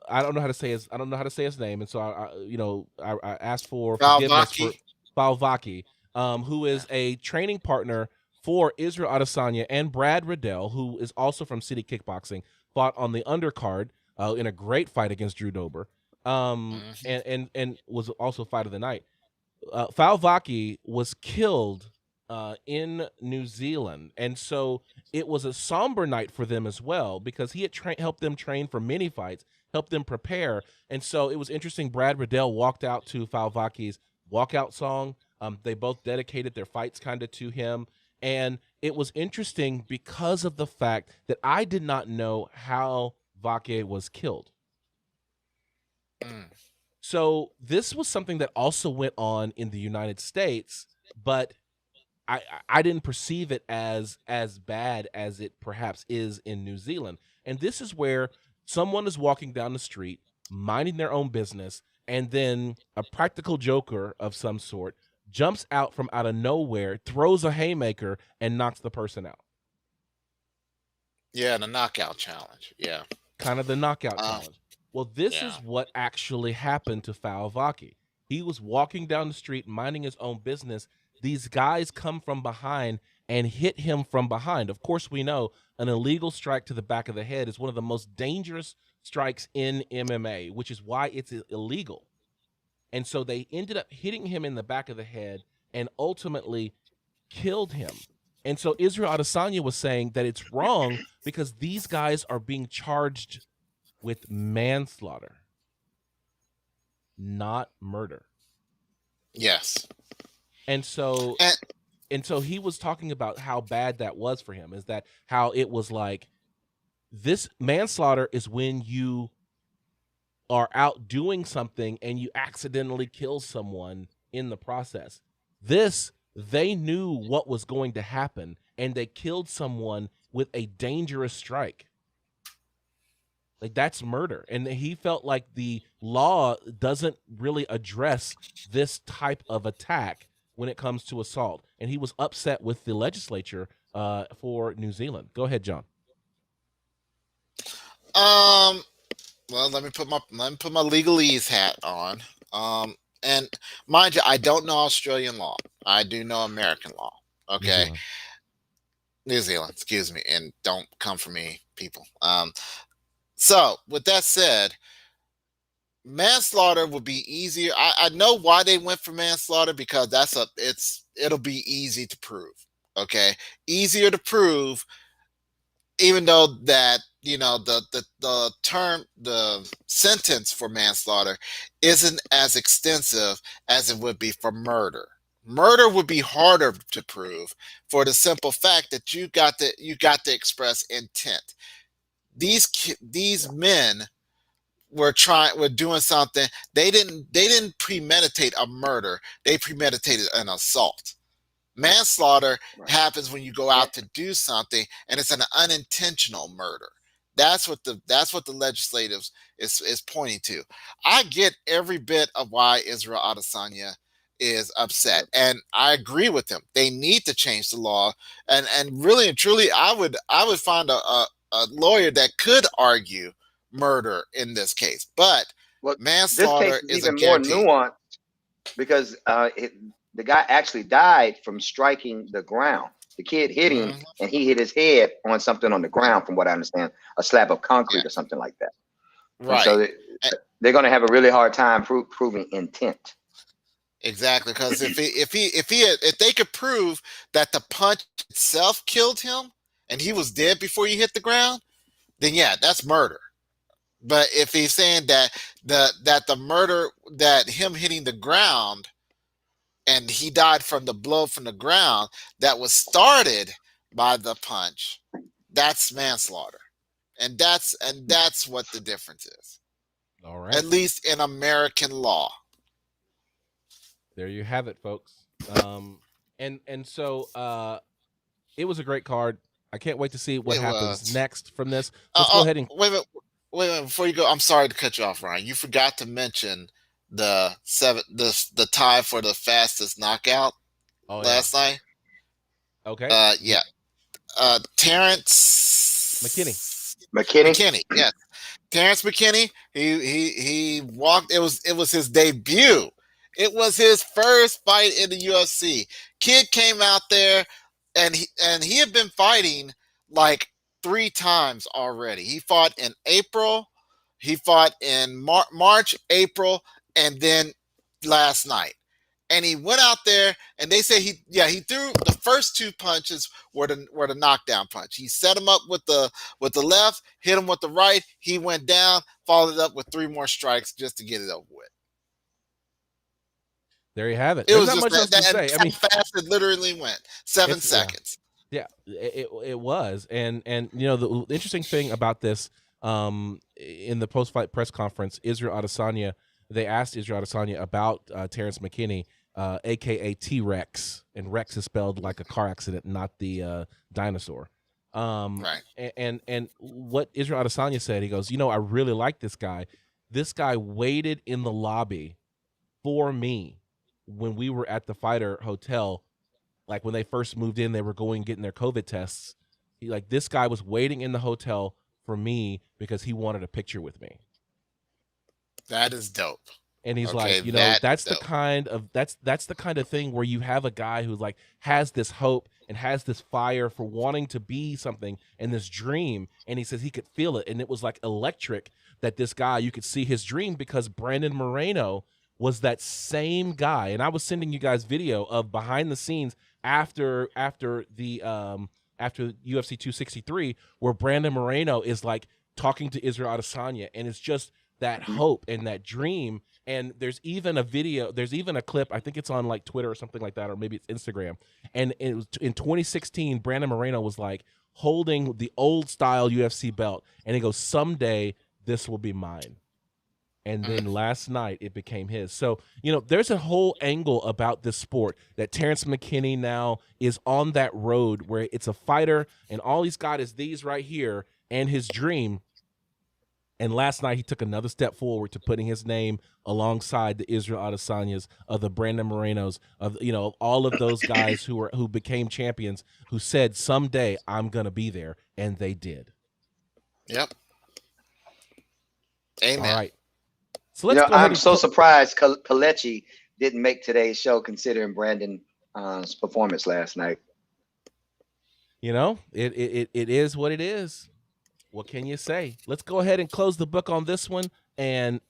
don't know how to say his name, and so I asked for forgiveness for Falvaki, who is a training partner for Israel Adesanya and Brad Riddell, who is also from City Kickboxing, fought on the undercard in a great fight against Drew Dober, and was also fight of the night. Falvaki was killed in New Zealand, and so it was a somber night for them as well because he had helped them train for many fights, helped them prepare, and so it was interesting. Brad Riddell walked out to Falvaki's walkout song. They both dedicated their fights kind of to him, and it was interesting because of the fact that I did not know how Vake was killed. So this was something that also went on in the United States, but I didn't perceive it as bad as it perhaps is in New Zealand. And this is where someone is walking down the street, minding their own business, and then a practical joker of some sort jumps out from out of nowhere, throws a haymaker, and knocks the person out. Yeah, the knockout challenge. Yeah. Kind of the knockout challenge. Well, this is what actually happened to Falvaki. He was walking down the street, minding his own business. These guys come from behind and hit him from behind. Of course, we know an illegal strike to the back of the head is one of the most dangerous strikes in MMA, which is why it's illegal. And so they ended up hitting him in the back of the head and ultimately killed him. And so Israel Adesanya was saying that it's wrong because these guys are being charged with manslaughter, not murder. Yes. And so he was talking about how bad that was for him, is that how it was like this manslaughter is when you are out doing something and you accidentally kill someone in the process. This, they knew what was going to happen and they killed someone with a dangerous strike. Like, that's murder. And he felt like the law doesn't really address this type of attack when it comes to assault. And he was upset with the legislature for New Zealand. Go ahead, John. Well, let me put my legalese hat on. And mind you, I don't know Australian law. I do know American law. Okay. New Zealand, excuse me, and don't come for me, people. So with that said, manslaughter would be easier. I know why they went for manslaughter, because it'll be easy to prove. Okay, easier to prove, even though that the sentence for manslaughter isn't as extensive as it would be for murder. Murder would be harder to prove for the simple fact that you got to express intent. These men were doing something. They didn't premeditate a murder. They premeditated an assault. Manslaughter happens when you go out to do something and it's an unintentional murder. That's what the legislatives is pointing to. I get every bit of why Israel Adesanya is upset, and I agree with him. They need to change the law, and really and truly, I would find a lawyer that could argue murder in this case, but manslaughter is even more nuanced because the guy actually died from striking the ground. The kid hit him, and he hit his head on something on the ground, from what I understand, a slab of concrete or something like that. Right. And so they're going to have a really hard time proving intent. Exactly, because if they could prove that the punch itself killed him and he was dead before he hit the ground, then yeah, that's murder. But if he's saying that the murder, that him hitting the ground and he died from the blow from the ground that was started by the punch, that's manslaughter. And that's what the difference is. All right. At least in American law. There you have it, folks. And so it was a great card. I can't wait to see what happens next from this. Let's go ahead and wait a minute before you go. I'm sorry to cut you off, Ryan. You forgot to mention the tie for the fastest knockout last night. Okay. Terrence McKinney. Yeah. Terrence McKinney. He walked. It was his debut. It was his first fight in the UFC. Kid came out there and he had been fighting like 3 times already. He fought in April, he fought in March, April, and then last night. And he went out there, and they say he threw the first 2 punches were the knockdown punch. He set him up with the left, hit him with the right. He went down, followed up with 3 more strikes just to get it over with. There you have it. It There's was not just much else to say. I mean, fast it literally went. 7 seconds. Yeah, it was, and you know the interesting thing about this, in the post-fight press conference, they asked Israel Adesanya about Terrence McKinney, aka T-Rex, and Rex is spelled like a car accident, not the dinosaur. Right. And what Israel Adesanya said, he goes, I really like this guy. This guy waited in the lobby for me when we were at the Fighter Hotel. Like when they first moved in, they were getting their COVID tests. This guy was waiting in the hotel for me because he wanted a picture with me. That is dope. And he's that's the kind of thing where you have a guy who has this hope and has this fire for wanting to be something and this dream. And he says he could feel it. And it was like electric that this guy, you could see his dream, because Brandon Moreno was that same guy. And I was sending you guys video of behind the scenes after UFC 263, where Brandon Moreno is talking to Israel Adesanya, and it's just that hope and that dream. And there's even a clip, I think it's on Twitter or something like that, or maybe it's Instagram. And it was in 2016, Brandon Moreno was holding the old style UFC belt, and he goes, someday this will be mine. And then last night it became his. So, there's a whole angle about this sport that Terrence McKinney now is on that road where it's a fighter and all he's got is these right here and his dream. And last night he took another step forward to putting his name alongside the Israel Adesanyas, of the Brandon Morenos, of all of those guys who became champions, who said someday I'm gonna be there, and they did. Yep. Amen. All right. So let's go ahead. I'm so surprised Kalechi didn't make today's show, considering Brandon's performance last night. It is what it is. What can you say? Let's go ahead and close the book on this one and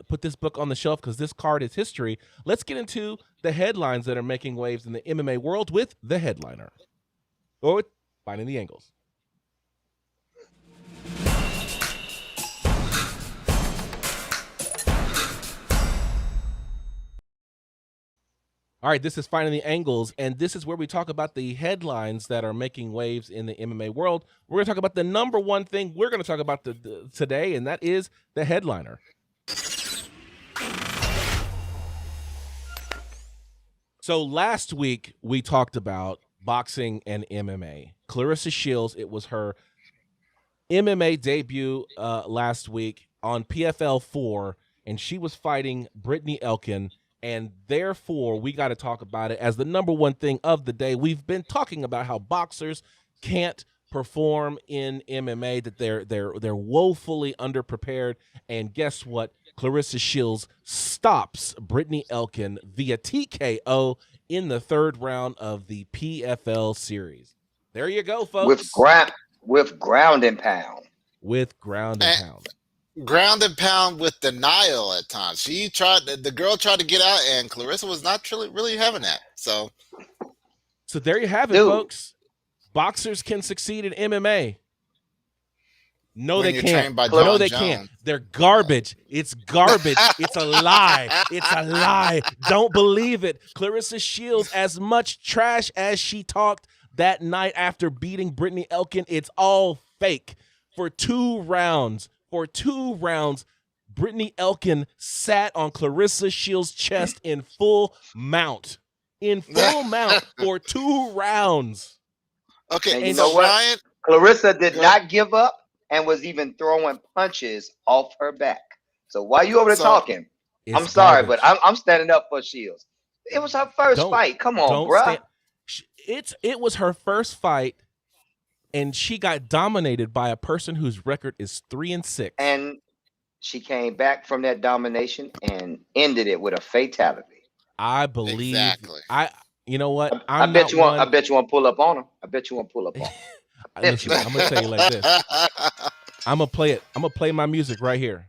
put this book on the shelf, because this card is history. Let's get into the headlines that are making waves in the MMA world with the headliner, or with Finding the Angles. All right, this is Finding the Angles, and this is where we talk about the headlines that are making waves in the MMA world. We're going to talk about the number one thing we're going to talk about today, and that is the headliner. So last week, we talked about boxing and MMA. Clarissa Shields, it was her MMA debut last week on PFL 4, and she was fighting Brittany Elkin. And therefore, we got to talk about it as the number one thing of the day. We've been talking about how boxers can't perform in MMA, that they're woefully underprepared. And guess what? Clarissa Shields stops Brittany Elkin via TKO in the 3rd round of the PFL series. There you go, folks. With ground and pound. With ground and pound. Ground and pound with denial at times. The girl tried to get out, and Clarissa was not really having that. So there you have it, folks. Boxers can succeed in MMA. No, they can't. No, they can't. They're garbage. It's garbage. It's a lie. It's a lie. Don't believe it. Clarissa Shields, as much trash as she talked that night after beating Brittany Elkin, it's all fake. For 2 rounds, Brittany Elkin sat on Clarissa Shields' chest in full mount. For 2 rounds. Okay, and Ryan, Clarissa did not give up and was even throwing punches off her back. So while you over there talking, I'm sorry, but I'm standing up for Shields. It was her first fight. Come on, bro. It was her first fight, and she got dominated by a person whose record is 3-6. And she came back from that domination and ended it with a fatality. I believe. Exactly. You know what? I bet you won't. I bet you won't pull up on him. I bet you won't pull up on him. Listen, I'm gonna tell you like this. I'm gonna play it. I'm gonna play my music right here.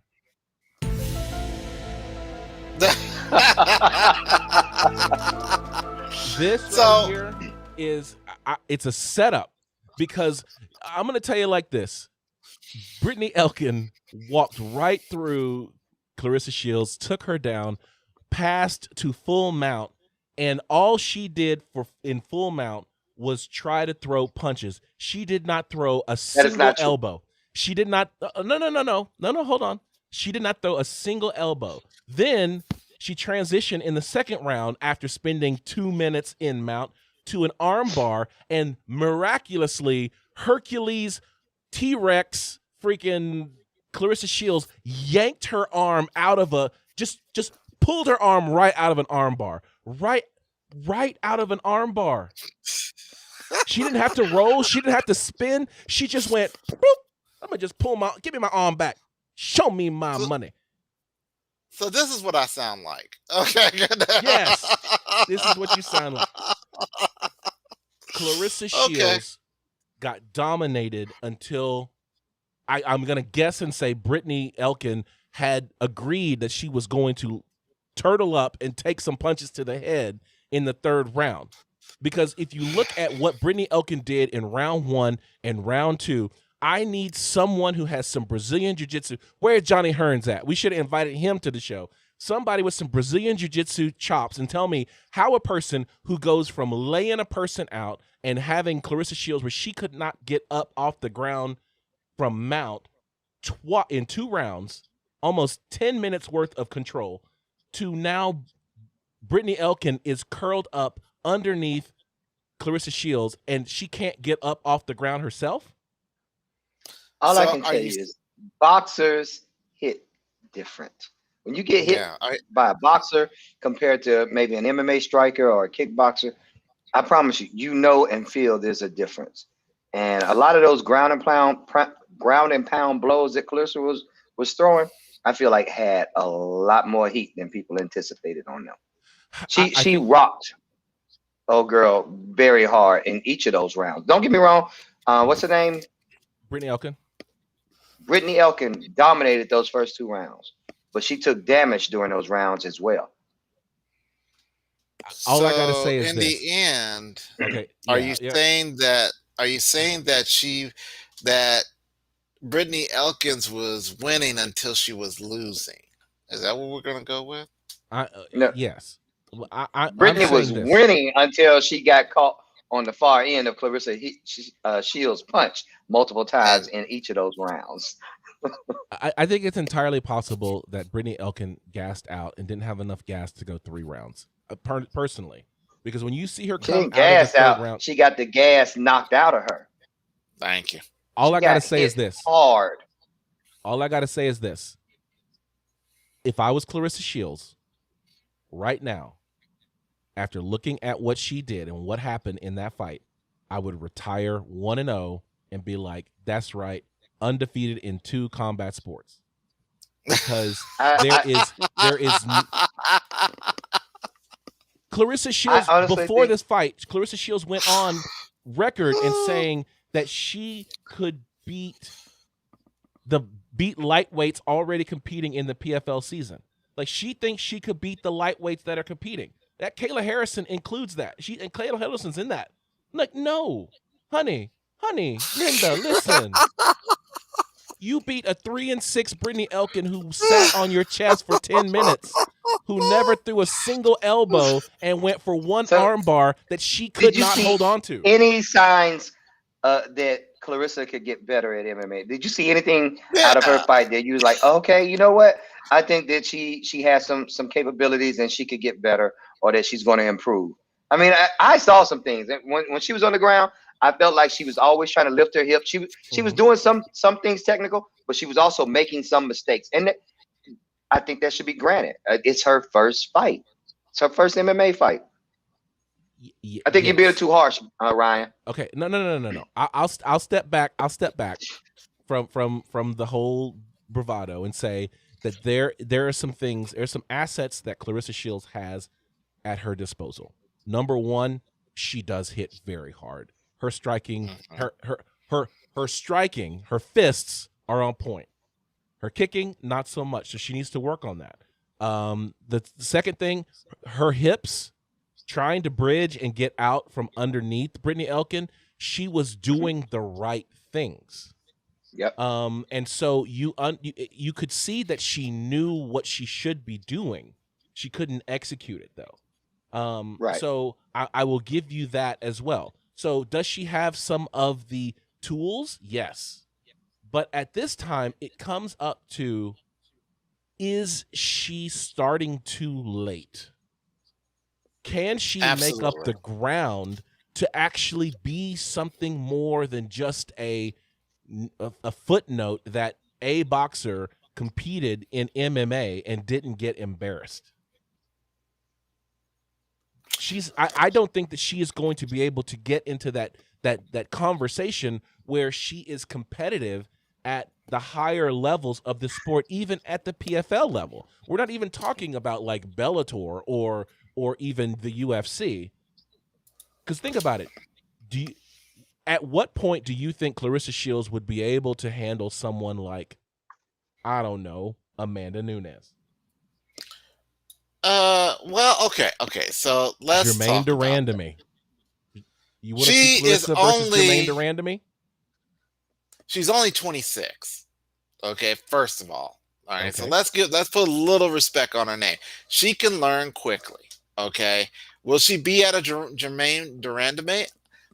This right here is it's a setup, because I'm gonna tell you like this. Brittany Elkin walked right through Clarissa Shields, took her down, passed to full mount, and all she did in full mount was try to throw punches. She did not throw a single elbow. She did not. No. Hold on. She did not throw a single elbow. Then she transitioned in the second round after spending 2 minutes in mount to an arm bar, and miraculously, Hercules, T-Rex, freaking Clarissa Shields yanked her arm out of a just pulled her arm right out of an arm bar, right out of an arm bar. She didn't have to roll. She didn't have to spin. She just went, boop. I'm gonna just give me my arm back. Show me my money. So this is what I sound like. Okay. Yes, this is what you sound like. Clarissa Shields got dominated until I'm going to guess and say Brittany Elkin had agreed that she was going to turtle up and take some punches to the head in the third round. Because if you look at what Brittany Elkin did in round 1 and round 2, I need someone who has some Brazilian jiu-jitsu. Where's Johnny Hearns at? We should have invited him to the show. Somebody with some Brazilian jiu-jitsu chops, and tell me how a person who goes from laying a person out and having Clarissa Shields where she could not get up off the ground from mount in 2 rounds, almost 10 minutes worth of control, to now Brittany Elkin is curled up underneath Clarissa Shields and she can't get up off the ground herself? All I can tell you is boxers hit different. When you get hit by a boxer compared to maybe an MMA striker or a kickboxer, I promise you, you know and feel there's a difference. And a lot of those ground and pound blows that Clarissa was throwing, I feel like had a lot more heat than people anticipated on them. She rocked old girl very hard in each of those rounds. Don't get me wrong. What's her name? Brittany Elkin. Brittany Elkin dominated those first 2 rounds, but she took damage during those rounds as well. All I gotta say is in this. The end, are you saying that Brittany Elkins was winning until she was losing? Is that what we're gonna go with? No. Yes. Brittany was winning until she got caught on the far end of Clarissa Shields' punch multiple times in each of those rounds. I think it's entirely possible that Brittany Elkin gassed out and didn't have enough gas to go 3 rounds. Personally, because when you see her come out of the third round, she got the gas knocked out of her. Thank you. All I gotta say is this. Hard. All I gotta say is this. If I was Clarissa Shields right now, after looking at what she did and what happened in that fight, I would retire 1-0 and be like, that's right, undefeated in 2 combat sports. Because there is Clarissa Shields, before this fight, Clarissa Shields went on record in saying that she could beat lightweights already competing in the PFL season. Like, she thinks she could beat the lightweights that are competing. That Kayla Harrison includes that. And Kayla Harrison's in that. I'm like, no, honey, Linda, listen. You beat a 3-6 Brittany Elkin who sat on your chest for 10 minutes, who never threw a single elbow and went for one arm bar that she could not hold on to. Any signs that Clarissa could get better at MMA? Did you see anything out of her fight that you was like, okay, you know what? I think that she has some capabilities and she could get better, or that she's going to improve. I mean, I saw some things. When she was on the ground, I felt like she was always trying to lift her hip. She was doing some things technical, but she was also making some mistakes. And I think that should be granted. It's her first fight. It's her first MMA fight. I think you're being too harsh, Ryan. Okay, no. I'll step back. I'll step back from the whole bravado and say that there are some things, there's some assets that Clarissa Shields has at her disposal. Number one, she does hit very hard. Her striking, her striking, her fists are on point. Her kicking, not so much. So she needs to work on that. The second thing, her hips, trying to bridge and get out from underneath Brittany Elkin, she was doing the right things. Yep. And so you could see that she knew what she should be doing. She couldn't execute it though. Right. So I will give you that as well. So does she have some of the tools? Yes. But at this time, it comes up to, is she starting too late? Can she make up the ground to actually be something more than just a footnote that a boxer competed in MMA and didn't get embarrassed? I don't think that she is going to be able to get into that conversation where she is competitive at the higher levels of the sport, even at the PFL level. We're not even talking about like Bellator or even the UFC. Because think about it. At what point do you think Clarissa Shields would be able to handle someone like, I don't know, Amanda Nunes? Well, okay. So let's Jermaine talk about Durand to me. You want to see Clarissa versus Jermaine Durand to me? She's only 26. Okay, first of all. All right, Okay. so let's put a little respect on her name. She can learn quickly. Okay. Will she be at a Jermaine Durandame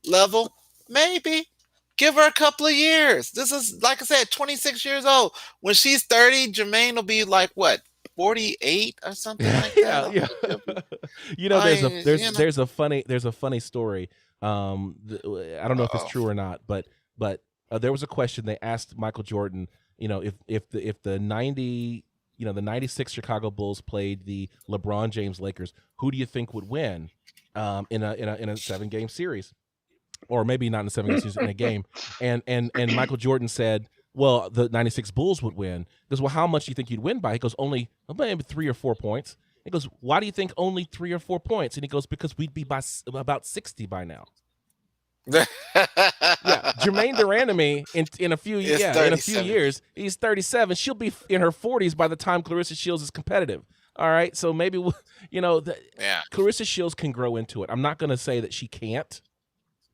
level? Maybe. Give her a couple of years. This is, like I said, 26 years old. When she's 30, Jermaine will be like what, 48 or something like that. Yeah. You know, there's a funny story. I don't know if it's true or not, but there was a question they asked Michael Jordan. You know, if the 96 Chicago Bulls played the LeBron James Lakers, who do you think would win in a 7-game series? Or maybe not in a 7-game series, in a game. And Michael Jordan said, well, the 96 Bulls would win. He goes, well, how much do you think you'd win by? He goes, only maybe 3 or 4 points. He goes, why do you think only 3 or 4 points? And he goes, because we'd be by about 60 by now. Yeah, Jermaine Durandame in a few years, he's 37. She'll be in her 40s by the time Clarissa Shields is competitive. All right, so maybe Clarissa Shields can grow into it. I'm not going to say that she can't.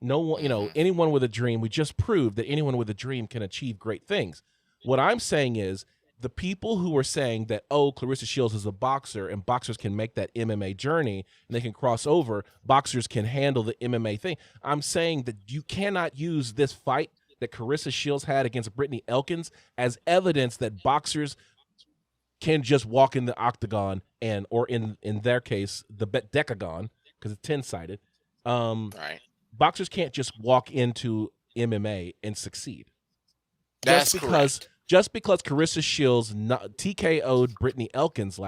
No one, anyone with a dream. We just proved that anyone with a dream can achieve great things. What I'm saying is, the people who are saying that, oh, Clarissa Shields is a boxer and boxers can make that MMA journey and they can cross over, boxers can handle the MMA thing. I'm saying that you cannot use this fight that Clarissa Shields had against Brittany Elkins as evidence that boxers can just walk in the octagon or in their case, the decagon, because it's 10-sided. Right. Boxers can't just walk into MMA and succeed. That's correct. Just because Clarissa Shields TKO'd Brittany Elkins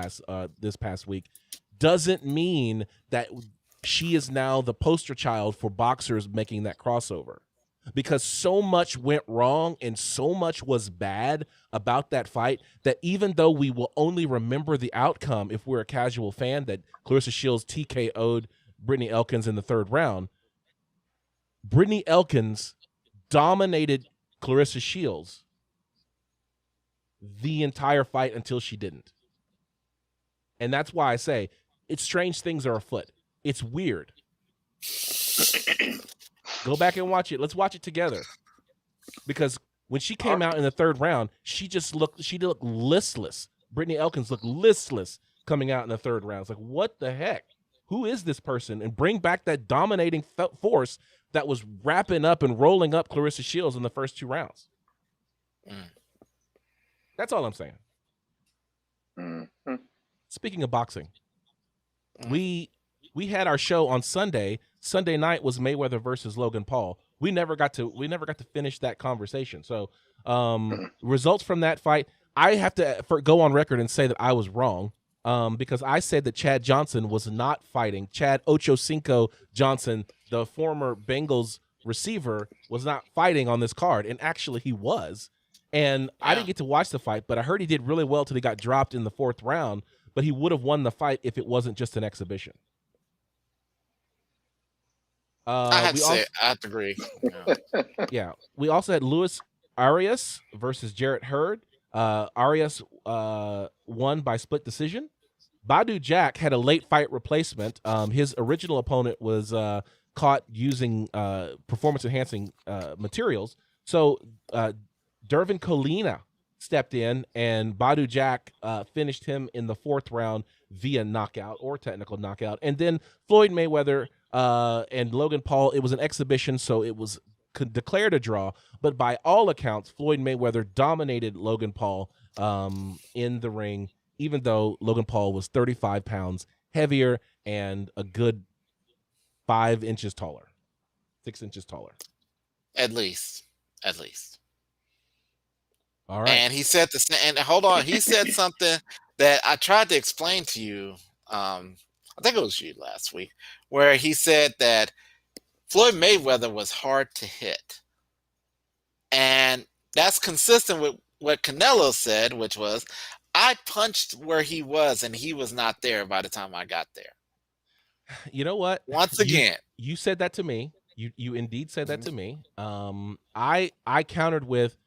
this past week doesn't mean that she is now the poster child for boxers making that crossover. Because so much went wrong and so much was bad about that fight that even though we will only remember the outcome if we're a casual fan that Clarissa Shields TKO'd Brittany Elkins in the 3rd round, Brittany Elkins dominated Clarissa Shields the entire fight until she didn't. And that's why I say it's strange things are afoot. It's weird. Go back and watch it. Let's watch it together. Because when she came out in the 3rd round, she looked listless. Brittany Elkins looked listless coming out in the 3rd round. It's like, what the heck? Who is this person? And bring back that dominating force that was wrapping up and rolling up Clarissa Shields in the first 2 rounds. That's all I'm saying. Mm-hmm. Speaking of boxing, we had our show on Sunday. Sunday night was Mayweather versus Logan Paul. We never got to finish that conversation. So results from that fight, I have to go on record and say that I was wrong. Because I said that Chad Johnson was not fighting. Chad Ochocinco Johnson, the former Bengals receiver, was not fighting on this card. And actually he was. And I didn't get to watch the fight, but I heard he did really well till he got dropped in the 4th round. But he would have won the fight if it wasn't just an exhibition. Speaking of boxing, we had our show on Sunday. Sunday night was Mayweather versus Logan Paul. We never got to finish that conversation. So results from that fight, I have to go on record and say that I was wrong. Because I said that Chad Johnson was not fighting. Chad Ochocinco Johnson, the former Bengals receiver, was not fighting on this card. And actually he was. And I didn't get to watch the fight, but I heard he did really well till he got dropped in the 4th round. But he would have won the fight if it wasn't just an exhibition. I have We to say, also, I have to agree. Yeah. yeah, we also had Luis Arias versus Jarrett Hurd. Arias won by split decision. Badu Jack had a late fight replacement. His original opponent was caught using performance-enhancing materials. So Dervin Colina stepped in, and Badu Jack finished him in the 4th round via knockout or technical knockout. And then Floyd Mayweather and Logan Paul, it was an exhibition, so it was declared a draw. But by all accounts, Floyd Mayweather dominated Logan Paul in the ring, even though Logan Paul was 35 pounds heavier and a good 5 inches taller, 6 inches taller. At least. All right. And he said and hold on, he said something that I tried to explain to you. I think it was you last week, where he said that Floyd Mayweather was hard to hit. And that's consistent with what Canelo said, which was, I punched where he was and he was not there by the time I got there. You know what? Once again, you said that to me. You indeed said that to me. I countered with,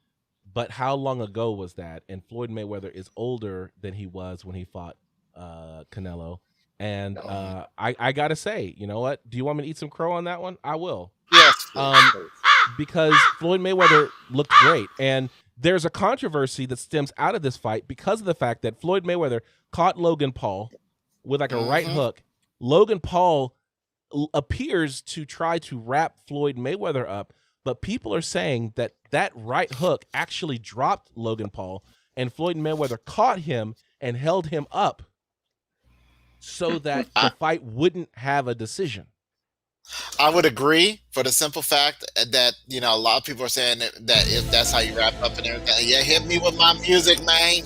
but how long ago was that? And Floyd Mayweather is older than he was when he fought Canelo. And I gotta say, you know what? Do you want me to eat some crow on that one? I will. Yes, please. Because Floyd Mayweather looked great. And there's a controversy that stems out of this fight because of the fact that Floyd Mayweather caught Logan Paul with like a right hook. Logan Paul appears to try to wrap Floyd Mayweather up, but people are saying that that right hook actually dropped Logan Paul, and Floyd Mayweather caught him and held him up so that the fight wouldn't have a decision. I would agree, for the simple fact that, you know, a lot of people are saying that if that's how you wrap up and everything. Yeah, hit me with my music, man.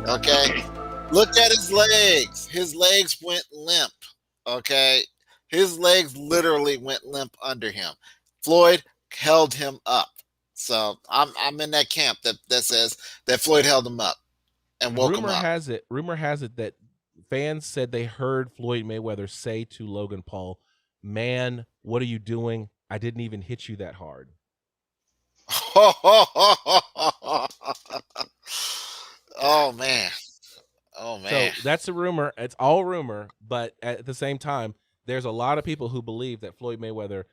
Okay. Look at his legs. His legs went limp. Okay. His legs literally went limp under him. Floyd held him up. So I'm in that camp that says that Floyd held him up and woke him up. Rumor has it that fans said they heard Floyd Mayweather say to Logan Paul, "Man, what are you doing? I didn't even hit you that hard." Oh man. So that's a rumor. It's all rumor, but at the same time, there's a lot of people who believe that Floyd Mayweather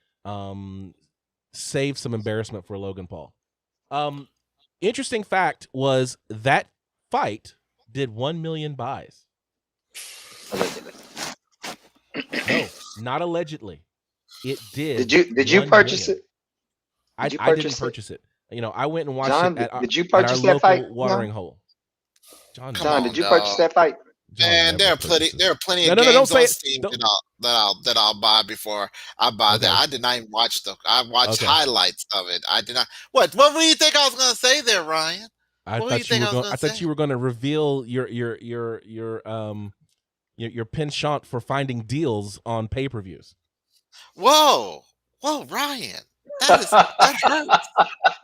saved some embarrassment for Logan Paul. Interesting fact was that fight did 1 million buys. Allegedly. No, not allegedly. It did. Did you purchase it? I didn't purchase it. You know, I went and watched John, it at did you our purchase that local fight? watering hole. Come John, on, did you dog. purchase that fight? And there are plenty of No, games say on it. Steam Don't- that I'll buy before I buy that. I did not even watch I watched highlights of it. I did not. What do you think I was gonna say there, Ryan? I thought you were going to reveal your penchant for finding deals on pay-per-views. Whoa, Ryan, that hurts.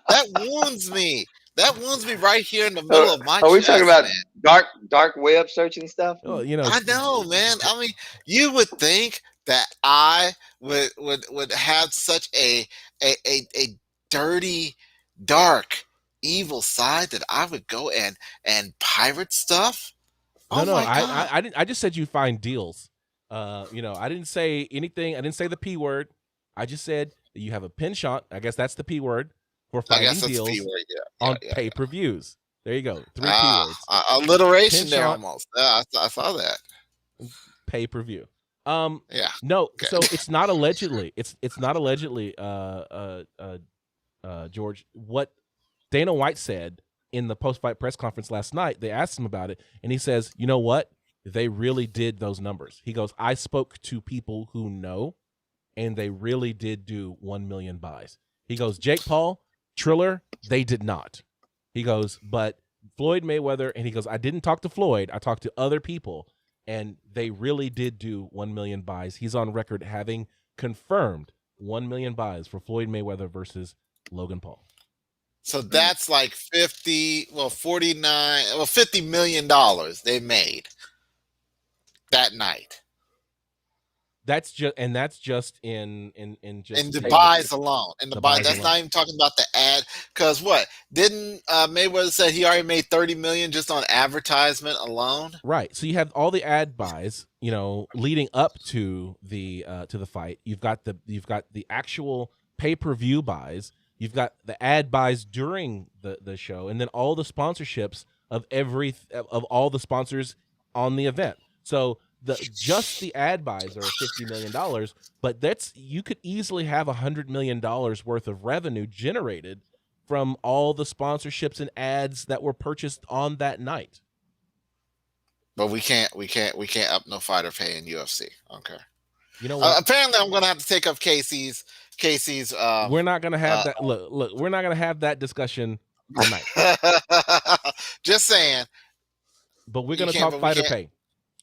That wounds me. That wounds me right here in the middle of my chest. Are we talking about man. dark web searching stuff? Oh, you know, I know, man. I mean, you would think that I would have such a dirty, dark, evil side that I would go and pirate stuff. No, my God. I didn't. I just said you find deals. You know, I didn't say anything. I didn't say the P word. I just said that you have a penchant. I guess that's the P word for finding deals on pay-per-views. There you go. 3 P words. Alliteration Penchant, there almost. Yeah, I saw that. Pay-per-view. Yeah. No, Okay. so it's not allegedly. It's not allegedly. George, what Dana White said in the post-fight press conference last night, they asked him about it, and he says, "You know what? They really did those numbers." He goes, "I spoke to people who know, and they really did do 1 million buys." He goes, "Jake Paul, Triller, they did not." He goes, "But Floyd Mayweather," and he goes, "I didn't talk to Floyd. I talked to other people, and they really did do 1 million buys." He's on record having confirmed 1 million buys for Floyd Mayweather versus Logan Paul. So that's like $50 million they made that night. That's just in just the the buys alone. And the buy, buys that's alone. not even talking about the ad. Because what didn't Mayweather say he already made $30 million just on advertisement alone? Right. So you have all the ad buys, leading up to the fight. You've got the actual pay-per-view buys. You've got the ad buys during the show, and then all the sponsorships of all the sponsors on the event. So just the ad buys are $50 million, but you could easily have $100 million worth of revenue generated from all the sponsorships and ads that were purchased on that night. But we can't up no fighter pay in UFC. Okay. You know what? Apparently, I'm going to have to take up Casey's. We're not going to have that. Look, we're not going to have that discussion tonight. Just saying. But we're going to talk fighter pay.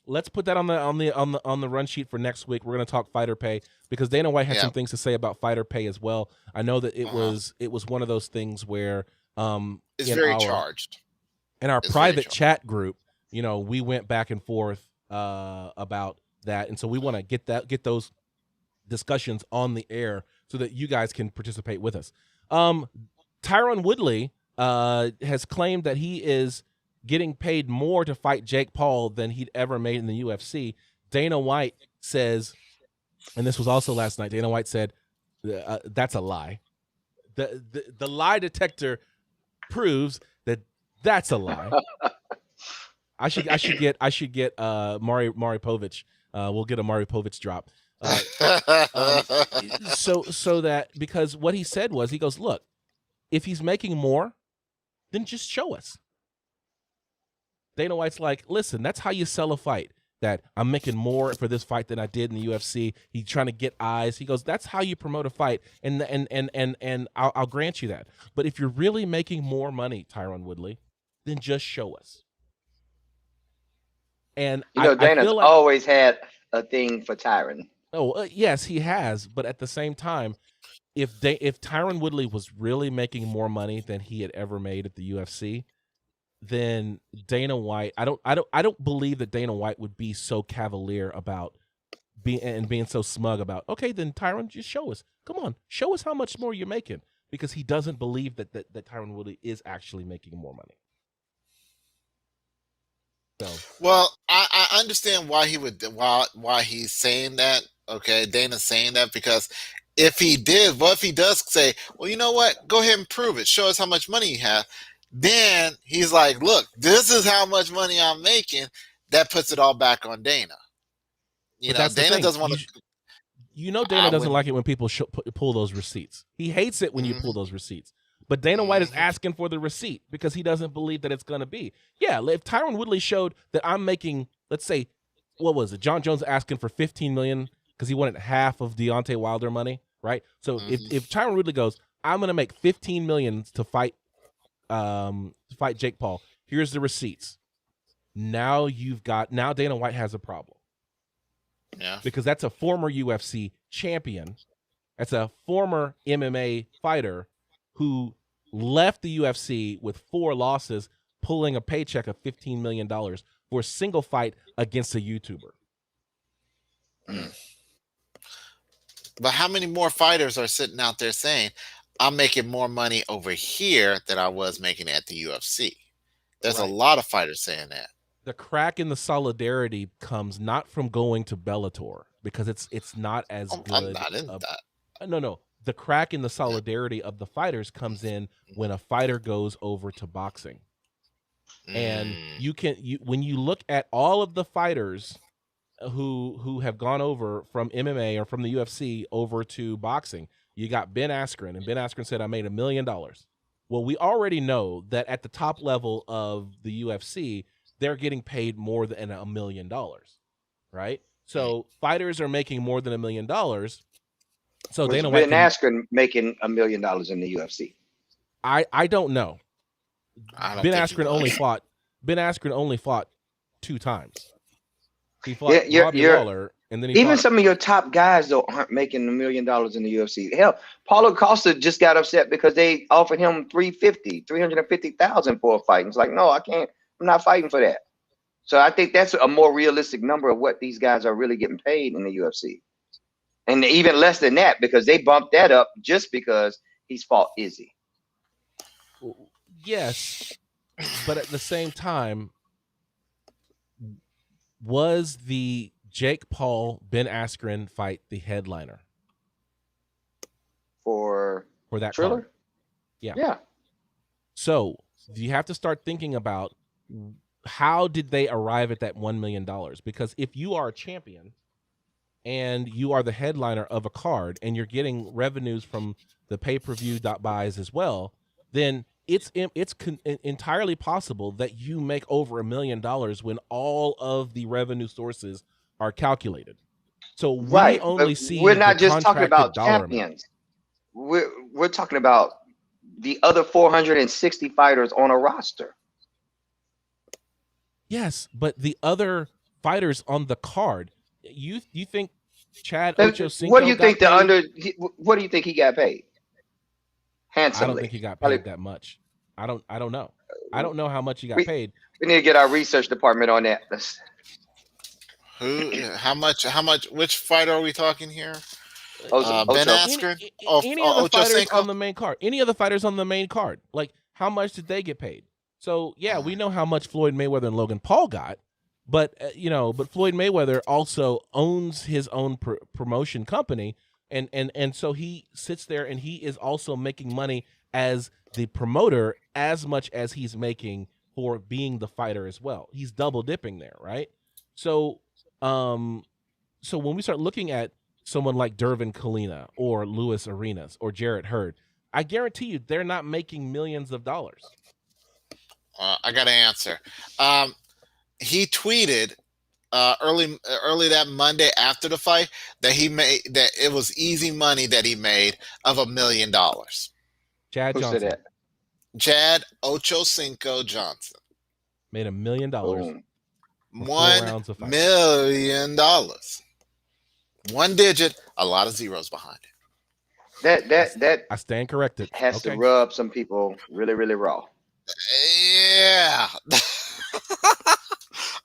Let's put that on the run sheet for next week. We're going to talk fighter pay because Dana White had some things to say about fighter pay as well. I know that it was one of those things where it's very charged. In our private chat group, we went back and forth about that, and so we want to get those discussions on the air so that you guys can participate with us. Tyron Woodley has claimed that he is getting paid more to fight Jake Paul than he'd ever made in the UFC. Dana White says, and this was also last night, Dana White said, that's a lie. The lie detector proves that that's a lie. I should get Mari Povich. We'll get a Mari Povich drop. So that, because what he said was, he goes, look, if he's making more, then just show us. Dana White's like, listen, that's how you sell a fight. That I'm making more for this fight than I did in the UFC. He's trying to get eyes. He goes, that's how you promote a fight, and I'll grant you that. But if you're really making more money, Tyron Woodley, then just show us. And Dana's always had a thing for Tyron. Oh, yes, he has. But at the same time, if Tyron Woodley was really making more money than he had ever made at the UFC, then Dana White, I don't believe that Dana White would be so cavalier about being so smug about, okay, then Tyron, just show us. Come on, show us how much more you're making, because he doesn't believe that Tyron Woodley is actually making more money. So. Well, I understand why he's saying that. Okay, Dana's saying that because if he does say, well, you know what, go ahead and prove it, show us how much money you have. Then he's like, look, this is how much money I'm making. That puts it all back on Dana. Dana doesn't want to. Dana doesn't like it when people pull those receipts. He hates it when you pull those receipts. But Dana White is asking for the receipt because he doesn't believe that it's going to be. Yeah, if Tyron Woodley showed that I'm making, let's say, what was it? John Jones asking for $15 million because he wanted half of Deontay Wilder money, right? So if Tyron Woodley goes, I'm going to make $15 million to fight Jake Paul. Here's the receipts. Now Dana White has a problem. Yeah. Because that's a former UFC champion. That's a former MMA fighter who left the UFC with 4 losses, pulling a paycheck of $15 million for a single fight against a YouTuber. But how many more fighters are sitting out there saying, I'm making more money over here than I was making at the UFC? There's a lot of fighters saying that. The crack in the solidarity comes not from going to Bellator, because it's not as good. I'm not in that. No. The crack in the solidarity of the fighters comes in when a fighter goes over to boxing. And when you look at all of the fighters who have gone over from MMA or from the UFC over to boxing, you got Ben Askren, and Ben Askren said, I made $1 million. Well, we already know that at the top level of the UFC, they're getting paid more than $1 million, right? So fighters are making more than $1 million. So Dana White, Ben Askren making $1 million in the UFC. I don't know. Ben Askren only fought 2 times. He fought Robbie Lawler, and then he some of your top guys though aren't making $1 million in the UFC. Hell, Paulo Costa just got upset because they offered him $350,000 for a fight. It's like, no, I can't. I'm not fighting for that. So I think that's a more realistic number of what these guys are really getting paid in the UFC. And even less than that because they bumped that up just because he's fought Izzy. Yes, but at the same time, was the Jake Paul Ben Askren fight the headliner For that Triller? card? Yeah. Yeah. So you have to start thinking about how did they arrive at that $1 million? Because if you are a champion and you are the headliner of a card and you're getting revenues from the pay-per-view buys as well, then it's entirely possible that you make over $1 million when all of the revenue sources are calculated. So we only see we're not the just talking about dollar champions. We're talking about the other 460 fighters on a roster. Yes, but the other fighters on the card, you think Chad Ochocinco? What do you think what do you think he got paid? Handsomely. I don't think he got paid that much. I don't know. I don't know how much he got paid. We need to get our research department on that. How much? Which fighter are we talking here? Ben Askren? Any of the fighters on the main card. Any of the fighters on the main card. Like, how much did they get paid? So, yeah, we know how much Floyd Mayweather and Logan Paul got. But, but Floyd Mayweather also owns his own promotion company. And so he sits there and he is also making money as the promoter as much as he's making for being the fighter as well. He's double dipping there, right? So when we start looking at someone like Dervin Kalina or Luis Arenas or Jarrett Hurd, I guarantee you they're not making millions of dollars. I got to answer. He tweeted early that Monday after the fight that it was easy money that he made of $1 million. Chad Who Johnson. said that? Chad Ochocinco Johnson made $1 million. Boom. $1 million. One digit, a lot of zeros behind it. That I stand corrected. has to rub some people really, really raw. Yeah.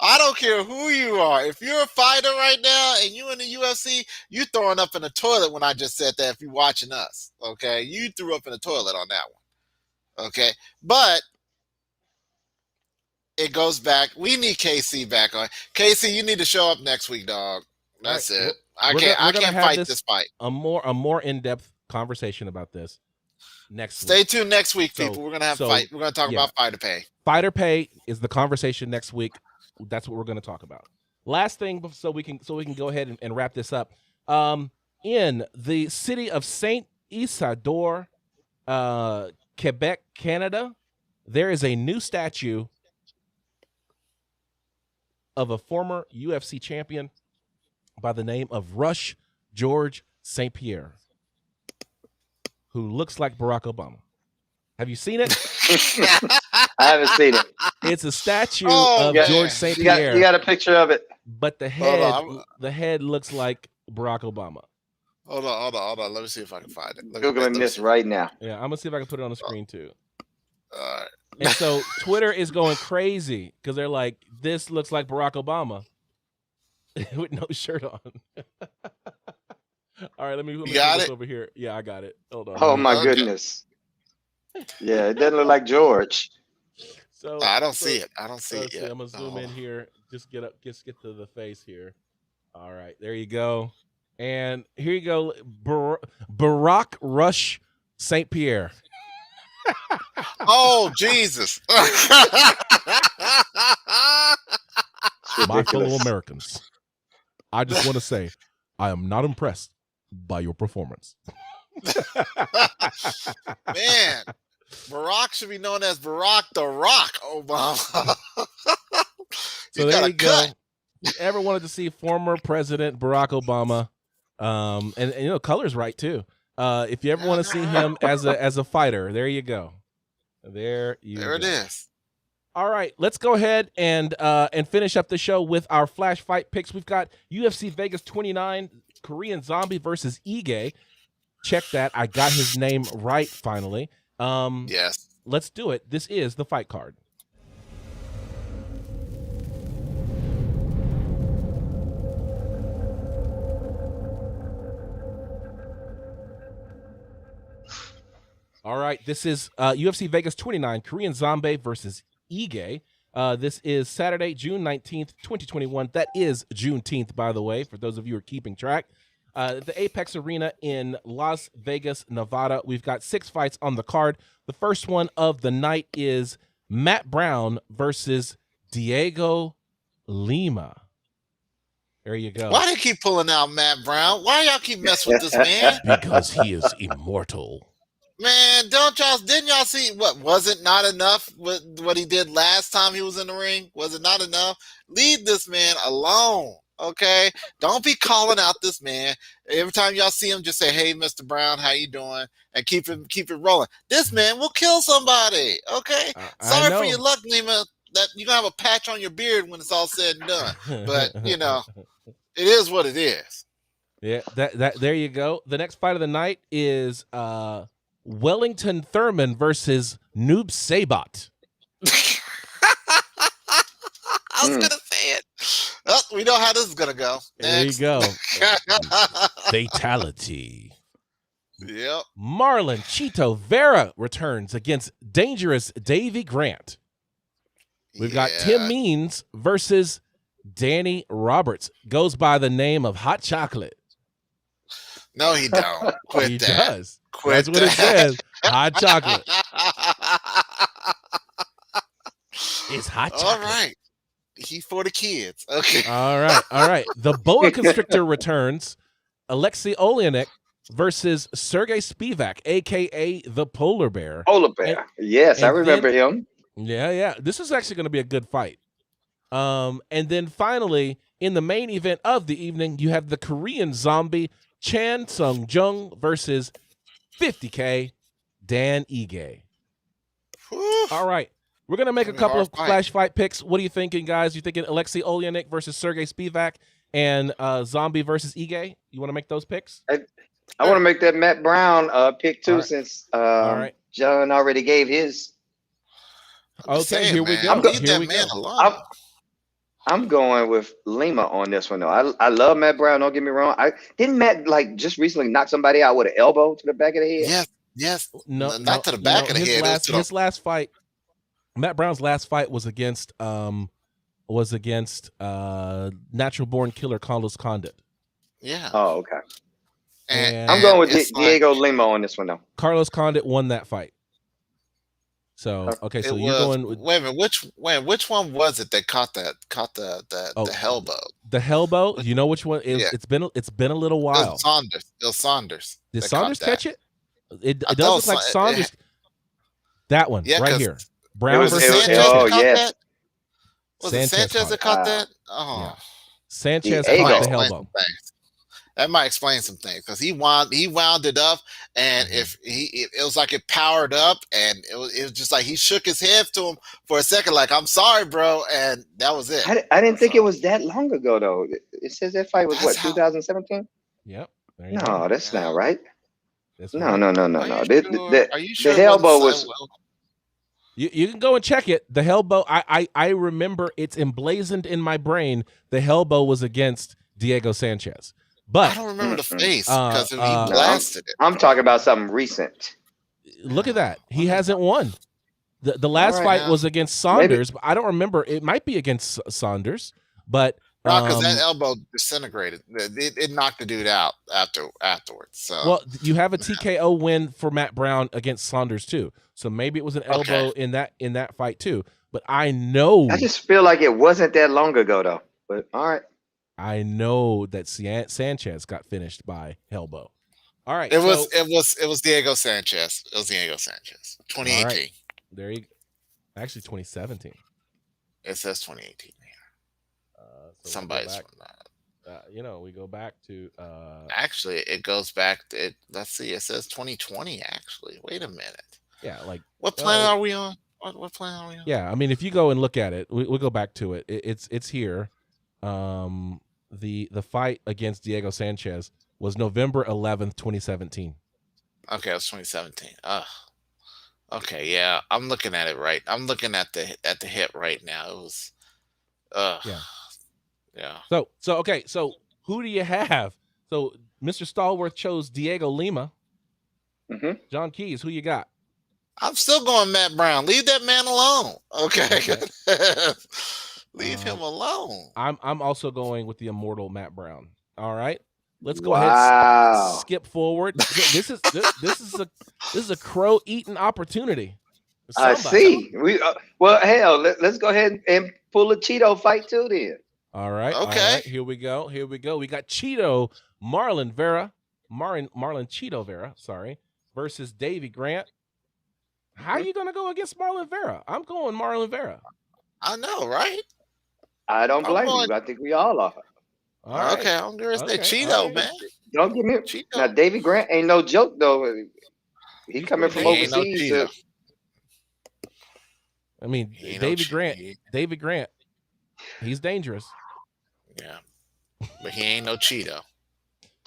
I don't care who you are. If you're a fighter right now and you in the UFC, you throwing up in the toilet when I just said that if you're watching us. Okay? You threw up in the toilet on that one. Okay? But it goes back. We need KC back on. KC, you need to show up next week, dog. That's it. I can't fight this fight. A more in-depth conversation about this next week. Stay tuned next week, people. We're gonna have fight. We're gonna talk about fighter pay. Fighter pay is the conversation next week. That's what we're gonna talk about. Last thing, so we can go ahead and wrap this up. In the city of Saint Isidore, Quebec, Canada, there is a new statue of a former UFC champion by the name of Rush George St. Pierre, who looks like Barack Obama. Have you seen it? I haven't seen it. It's a statue of George St. Pierre. You got a picture of it? But the head looks like Barack Obama. Hold on. Let me see if I can find it. Googling this right now. Yeah, I'm going to see if I can put it on the screen too. All right. And so Twitter is going crazy because they're like, this looks like Barack Obama with no shirt on. All right, let me put this over here. Yeah, I got it. Hold on. Oh, my goodness. Yeah, it doesn't look like George. So I don't see it. I don't see it yet. I'm going to zoom in here. Just get to the face here. All right, there you go. And here you go. Barack Rush St. Pierre. Oh, Jesus. My fellow Americans, I just want to say I am not impressed by your performance. Man, Barack should be known as Barack the Rock Obama. So there you go. You ever wanted to see former President Barack Obama, and color's right too. If you ever want to see him as a fighter, there you go. There it is. All right, let's go ahead and finish up the show with our flash fight picks. We've got UFC Vegas 29, Korean Zombie versus Ige. Check that. I got his name right finally. Yes. Let's do it. This is the fight card. All right, this is UFC Vegas 29, Korean Zombie versus Ige. This is Saturday, June 19th, 2021. That is Juneteenth, by the way, for those of you who are keeping track. The Apex Arena in Las Vegas, Nevada. We've got 6 fights on the card. The first one of the night is Matt Brown versus Diego Lima. There you go. Why they keep pulling out Matt Brown? Why y'all keep messing with this man? Because he is immortal. Man, didn't y'all see what was it not enough what he did last time he was in the ring? Was it not enough? Leave this man alone. Okay? Don't be calling out this man. Every time y'all see him, just say, "Hey, Mr. Brown, how you doing?" and keep it rolling. This man will kill somebody. Okay? Sorry for your luck, Lima. That you're gonna have a patch on your beard when it's all said and done. But it is what it is. Yeah, that there you go. The next fight of the night is Wellington Thurman versus Noob Sabat. I was gonna say it. Oh, we know how this is gonna go. Next. There you go. Fatality. Yep. Marlon Chito Vera returns against Dangerous Davy Grant. We've got Tim Means versus Danny Roberts. Goes by the name of Hot Chocolate. No, he don't. Quit he that. Does. Quit That's what it says. Hot Chocolate. It's Hot Chocolate. All right. He's for the kids. Okay. All right. The Boa Constrictor returns. Alexei Olenek versus Sergey Spivak, a.k.a. the Polar Bear. Polar Bear. Yes, I remember him. Yeah. This is actually going to be a good fight. And then finally, in the main event of the evening, you have the Korean Zombie, Chan Sung Jung versus 50K, Dan Ige. Whew. All right. We're going to make a couple of flash fight picks. What are you thinking, guys? You thinking Alexei Olenek versus Sergey Spivak and Zombie versus Ige? You want to make those picks? I want to make that Matt Brown pick too, since John already gave his. Okay, here we go. I'm going with Lima on this one, though. I love Matt Brown. Don't get me wrong. Didn't Matt just recently knock somebody out with an elbow to the back of the head? Yes. No, not to the back of the head. His last fight, Matt Brown's last fight was against natural born killer Carlos Condit. Yeah. Oh, okay. And I'm going with Diego Lima on this one, though. Carlos Condit won that fight. So okay, so you're going with, wait a minute, which one was it that caught the elbow? The elbow? You know which one? It's been a little while. It was Saunders. Did Saunders catch it? It does look like Saunders. That one right here. Brown versus Sanchez. Oh yes. Was it Sanchez that caught that? Oh, yeah. Sanchez caught the elbow. That might explain some things because he wound it up, and it was like it powered up, and it was just like he shook his head to him for a second, like "I'm sorry, bro," and that was it. I didn't think it was that long ago, though. It says that fight was 2017. Yep. No, that's not right. No. Are you sure the elbow was. You can go and check it. The elbow. I remember it's emblazoned in my brain. The elbow was against Diego Sanchez. But I don't remember the face because he blasted it. I'm talking about something recent. Look at that. He hasn't won. The last fight was against Saunders, but I don't remember. It might be against Saunders, but because that elbow disintegrated. It knocked the dude out afterwards. So well, you have a TKO win for Matt Brown against Saunders too. So maybe it was an elbow in that fight too. But I know. I just feel like it wasn't that long ago though. But all right. I know that Sanchez got finished by elbow. All right. It was Diego Sanchez. It was Diego Sanchez. 2018. Right. There you go. Actually 2017. It says 2018 here. Somebody's we go back to actually it goes back to it. Let's see, it says 2020 actually. Wait a minute. Yeah, like what planet are we on? What planet are we on? Yeah, I mean if you go and look at it, we'll go back to it. It's here. The fight against Diego Sanchez was November 11th, 2017. Okay, it was 2017. Okay, yeah. I'm looking at it right. I'm looking at the hit right now. It was yeah. So okay, so who do you have? So Mr. Stallworth chose Diego Lima. Mm-hmm. John Keys, who you got? I'm still going Matt Brown. Leave that man alone. Okay. Leave him alone. I'm also going with the immortal Matt Brown. All right. Let's go Wow. ahead skip forward. This is a crow eating opportunity. I see. Well, hell, let's go ahead and pull a Cheeto fight too then. All right. Okay. All right, here we go. We got Cheeto Marlon Cheeto Vera, sorry, versus Davy Grant. How are you gonna go against Marlon Vera? I'm going Marlon Vera. I know, right? I don't blame you. I think we all are. All right. Okay, I'm gonna say Cheeto, man. Don't get me. Cheeto. Now, Davy Grant ain't no joke though. He's coming from overseas. No I mean, Davy Grant, he's dangerous. Yeah, but he ain't no Cheeto.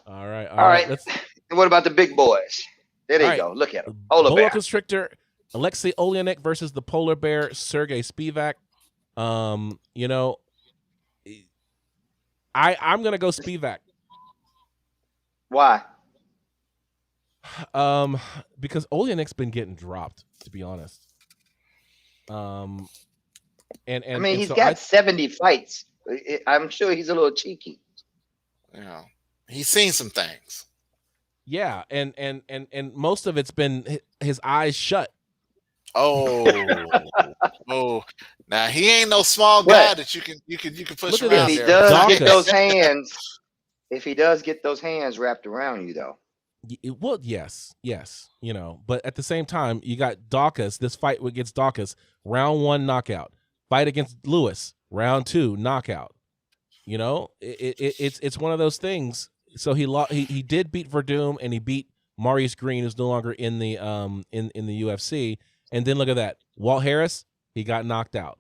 All right. All right. And what about the big boys? There they go. Look at them. Polar bear. Constrictor, Alexei Oleinik versus the polar bear, Sergey Spivak. You know, I'm gonna go Spivak. Why? Because Oleinik's been getting dropped, to be honest. And I mean, he's got 70 fights. I'm sure he's a little cheeky. Yeah, he's seen some things. Yeah, and most of it's been his eyes shut. Oh, now he ain't no small guy that you can push around. If he does get those hands, if he does get those hands wrapped around you, though. Well, yes, you know, but at the same time, you got Dawkins. This fight against Dawkins, round 1 knockout. Fight against Lewis, round 2 knockout. You know, it's one of those things. So he did beat Verdum and he beat Maurice Green, who's no longer in the in the UFC. And then look at that, Walt Harris, he got knocked out.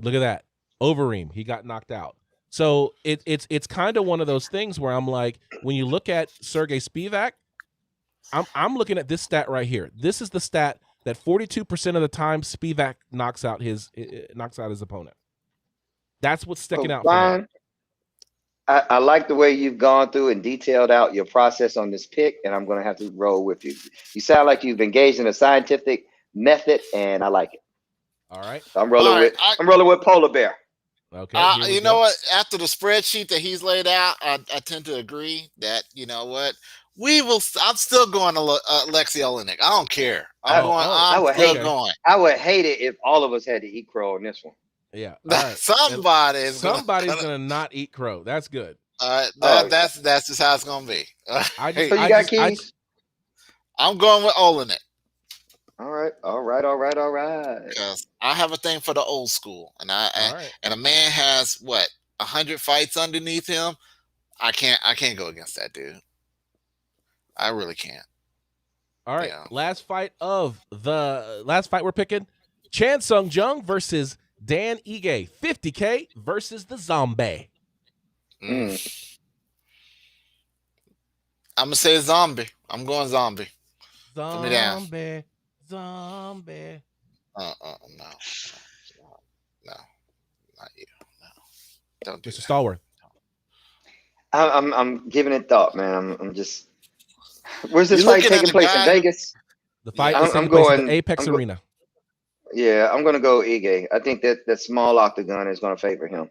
Look at that, Overeem, he got knocked out. So it's kind of one of those things where I'm like, when you look at Sergey Spivak, I'm looking at this stat right here. This is the stat that 42% of the time Spivak knocks out his opponent. That's what's sticking out for me. I like the way you've gone through and detailed out your process on this pick, and I'm going to have to roll with you. You sound like you've engaged in a scientific method, and I like it. All right. So I'm rolling with Polar Bear. Okay. You know what? After the spreadsheet that he's laid out, I tend to agree that, you know what, I'm still going to Alexei Oleinik. I don't care. I would hate it if all of us had to eat crow on this one. Yeah. Right. Somebody's gonna not eat crow. That's good. That's just how it's gonna be. So you got keys? I'm going with Oleinik. All right. Because I have a thing for the old school, and and a man has 100 fights underneath him. I can't go against that dude. I really can't. All right. Yeah. Last fight we're picking: Chan Sung Jung versus Dan Ige, 50K versus the Zombie. I'm gonna say Zombie. I'm going Zombie. Put me down. Zombie. No, not you. No, don't do Mr. that. Stallworth. I'm giving it thought, man. I'm just. Where's this fight taking place in Vegas? The fight is taking place at the Apex Arena. Yeah, I'm going to go Ige. I think that small octagon is going to favor him.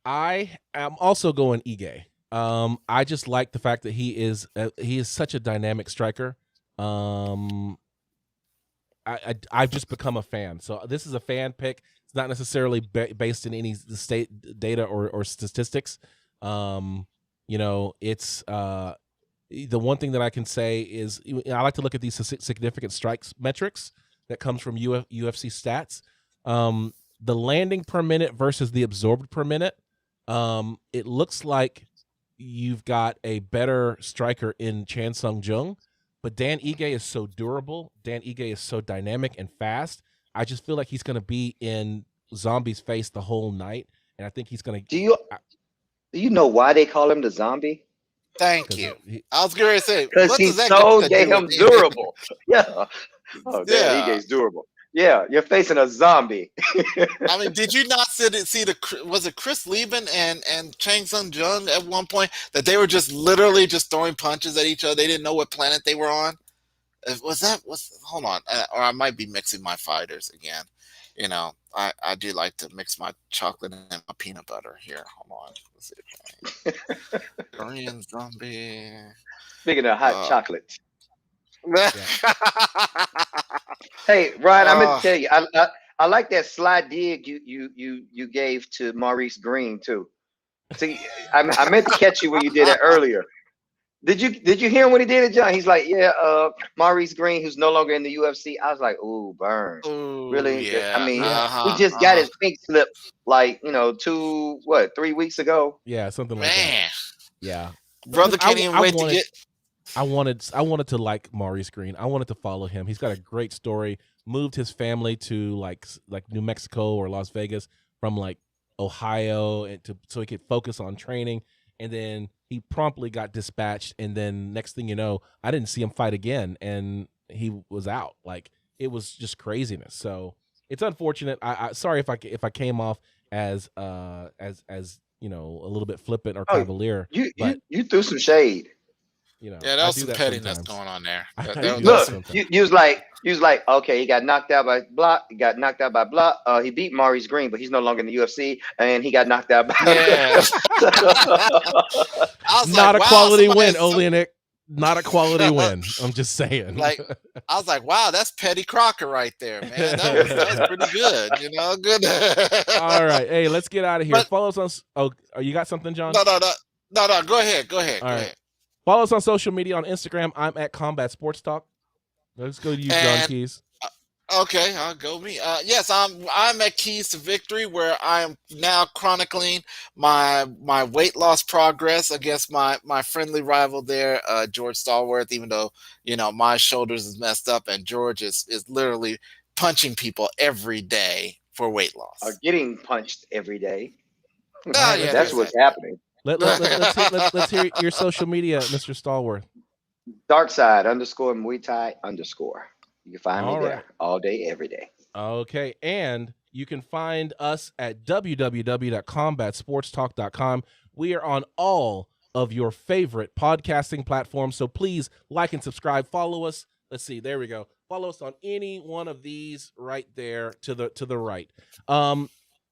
I am also going Ige. I just like the fact that he is such a dynamic striker. I've just become a fan. So this is a fan pick. It's not necessarily based in any state data or statistics. You know, it's the one thing that I can say is I like to look at these significant strikes metrics that comes from UFC stats. The landing per minute versus the absorbed per minute. It looks like you've got a better striker in Chan Sung Jung, but Dan Ige is so durable. Dan Ige is so dynamic and fast. I just feel like he's going to be in Zombie's face the whole night, and I think he's going to. Do you know why they call him the Zombie? Thank you. I was going to say because he's so damn durable. Yeah. Oh, Dan Ige's durable. Yeah, you're facing a zombie. I mean, did you not see was it Chris Lieben and Chang Sung Jung at one point that they were just literally just throwing punches at each other? They didn't know what planet they were on. Hold on, or I might be mixing my fighters again. You know, I do like to mix my chocolate and my peanut butter here. Hold on, let's see. Korean zombie. Speaking of hot chocolate. Hey, Ryan, I'm gonna tell you, I like that sly dig you gave to Maurice Green too. See, I meant to catch you when you did it earlier. Did you hear him when he did it, John? He's like, yeah, Maurice Green, who's no longer in the UFC. I was like, ooh, burn. Ooh, Really? yeah. I mean, he just got his pink slip like 3 weeks ago. Yeah, something like that. Yeah, brother can't even wait to get. I wanted to like Maurice Green. I wanted to follow him. He's got a great story. Moved his family to like New Mexico or Las Vegas from like Ohio, and so he could focus on training. And then he promptly got dispatched. And then next thing you know, I didn't see him fight again, and he was out. Like, it was just craziness. So it's unfortunate. I sorry if I came off as a little bit flippant or cavalier. You threw some shade. Yeah, that was some pettiness going on there. Look, you was like, okay, he got knocked out by Block. He got knocked out by Block. He beat Maurice Green, but he's no longer in the UFC, and he got knocked out by. Yeah. Not a quality win, Oleanick. Not a quality win. I'm just saying. Like, I was like, wow, that's Petty Crocker right there, man. That was pretty good. Good. All right, hey, let's get out of here. Follow us on. Oh, you got something, John? No. Go ahead. Go ahead. Follow us on social media on Instagram. I'm at Combat Sports Talk. Let's go to you, John Keys. Okay, I'll go me. Yes, I'm at Keys to Victory, where I am now chronicling my weight loss progress against my friendly rival there, George Stallworth. Even though my shoulders is messed up, and George is literally punching people every day for weight loss. Are getting punched every day. Yeah, that's what's happening. Let's hear your social media, Mr. Stallworth. Darkside _ Muay Thai _ You can find me there all day, every day. Okay, and you can find us at www.combatsportstalk.com. We are on all of your favorite podcasting platforms, so please like and subscribe. Follow us. Let's see. There we go. Follow us on any one of these right there to the right.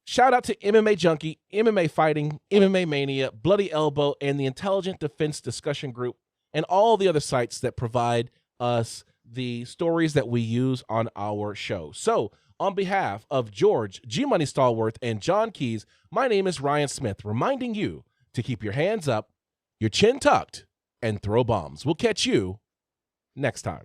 Shout out to MMA Junkie, MMA Fighting, MMA Mania, Bloody Elbow, and the Intelligent Defense Discussion Group, and all the other sites that provide us the stories that we use on our show. So, on behalf of George G Money Stallworth and John Keys, my name is Ryan Smith, reminding you to keep your hands up, your chin tucked, and throw bombs. We'll catch you next time.